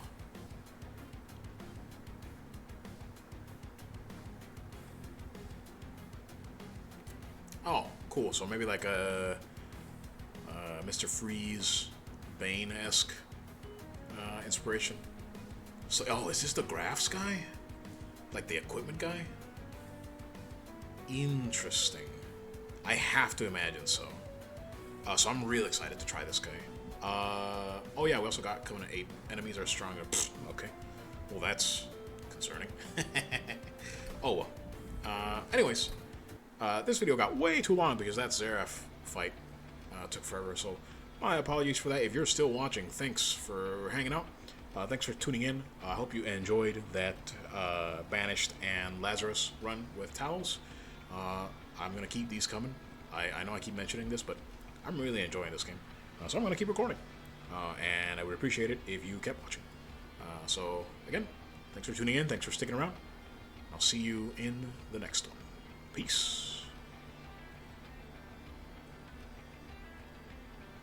Oh, cool. So maybe like a Mr. Freeze, Bane-esque inspiration. So, oh, is this the Graphs guy? Like the equipment guy? Interesting. I have to imagine so. So I'm real excited to try this guy. Oh yeah, we also got Covenant 8. Enemies are stronger. Pfft, okay. Well, that's concerning. Oh well. Anyways, this video got way too long because that Seraph fight took forever, so my apologies for that. If you're still watching, thanks for hanging out. Thanks for tuning in. I hope you enjoyed that Banished and Lazarus run with Talos. I'm going to keep these coming. I know I keep mentioning this, but I'm really enjoying this game. So I'm going to keep recording. And I would appreciate it if you kept watching. So, again, thanks for tuning in. Thanks for sticking around. I'll see you in the next one. Peace.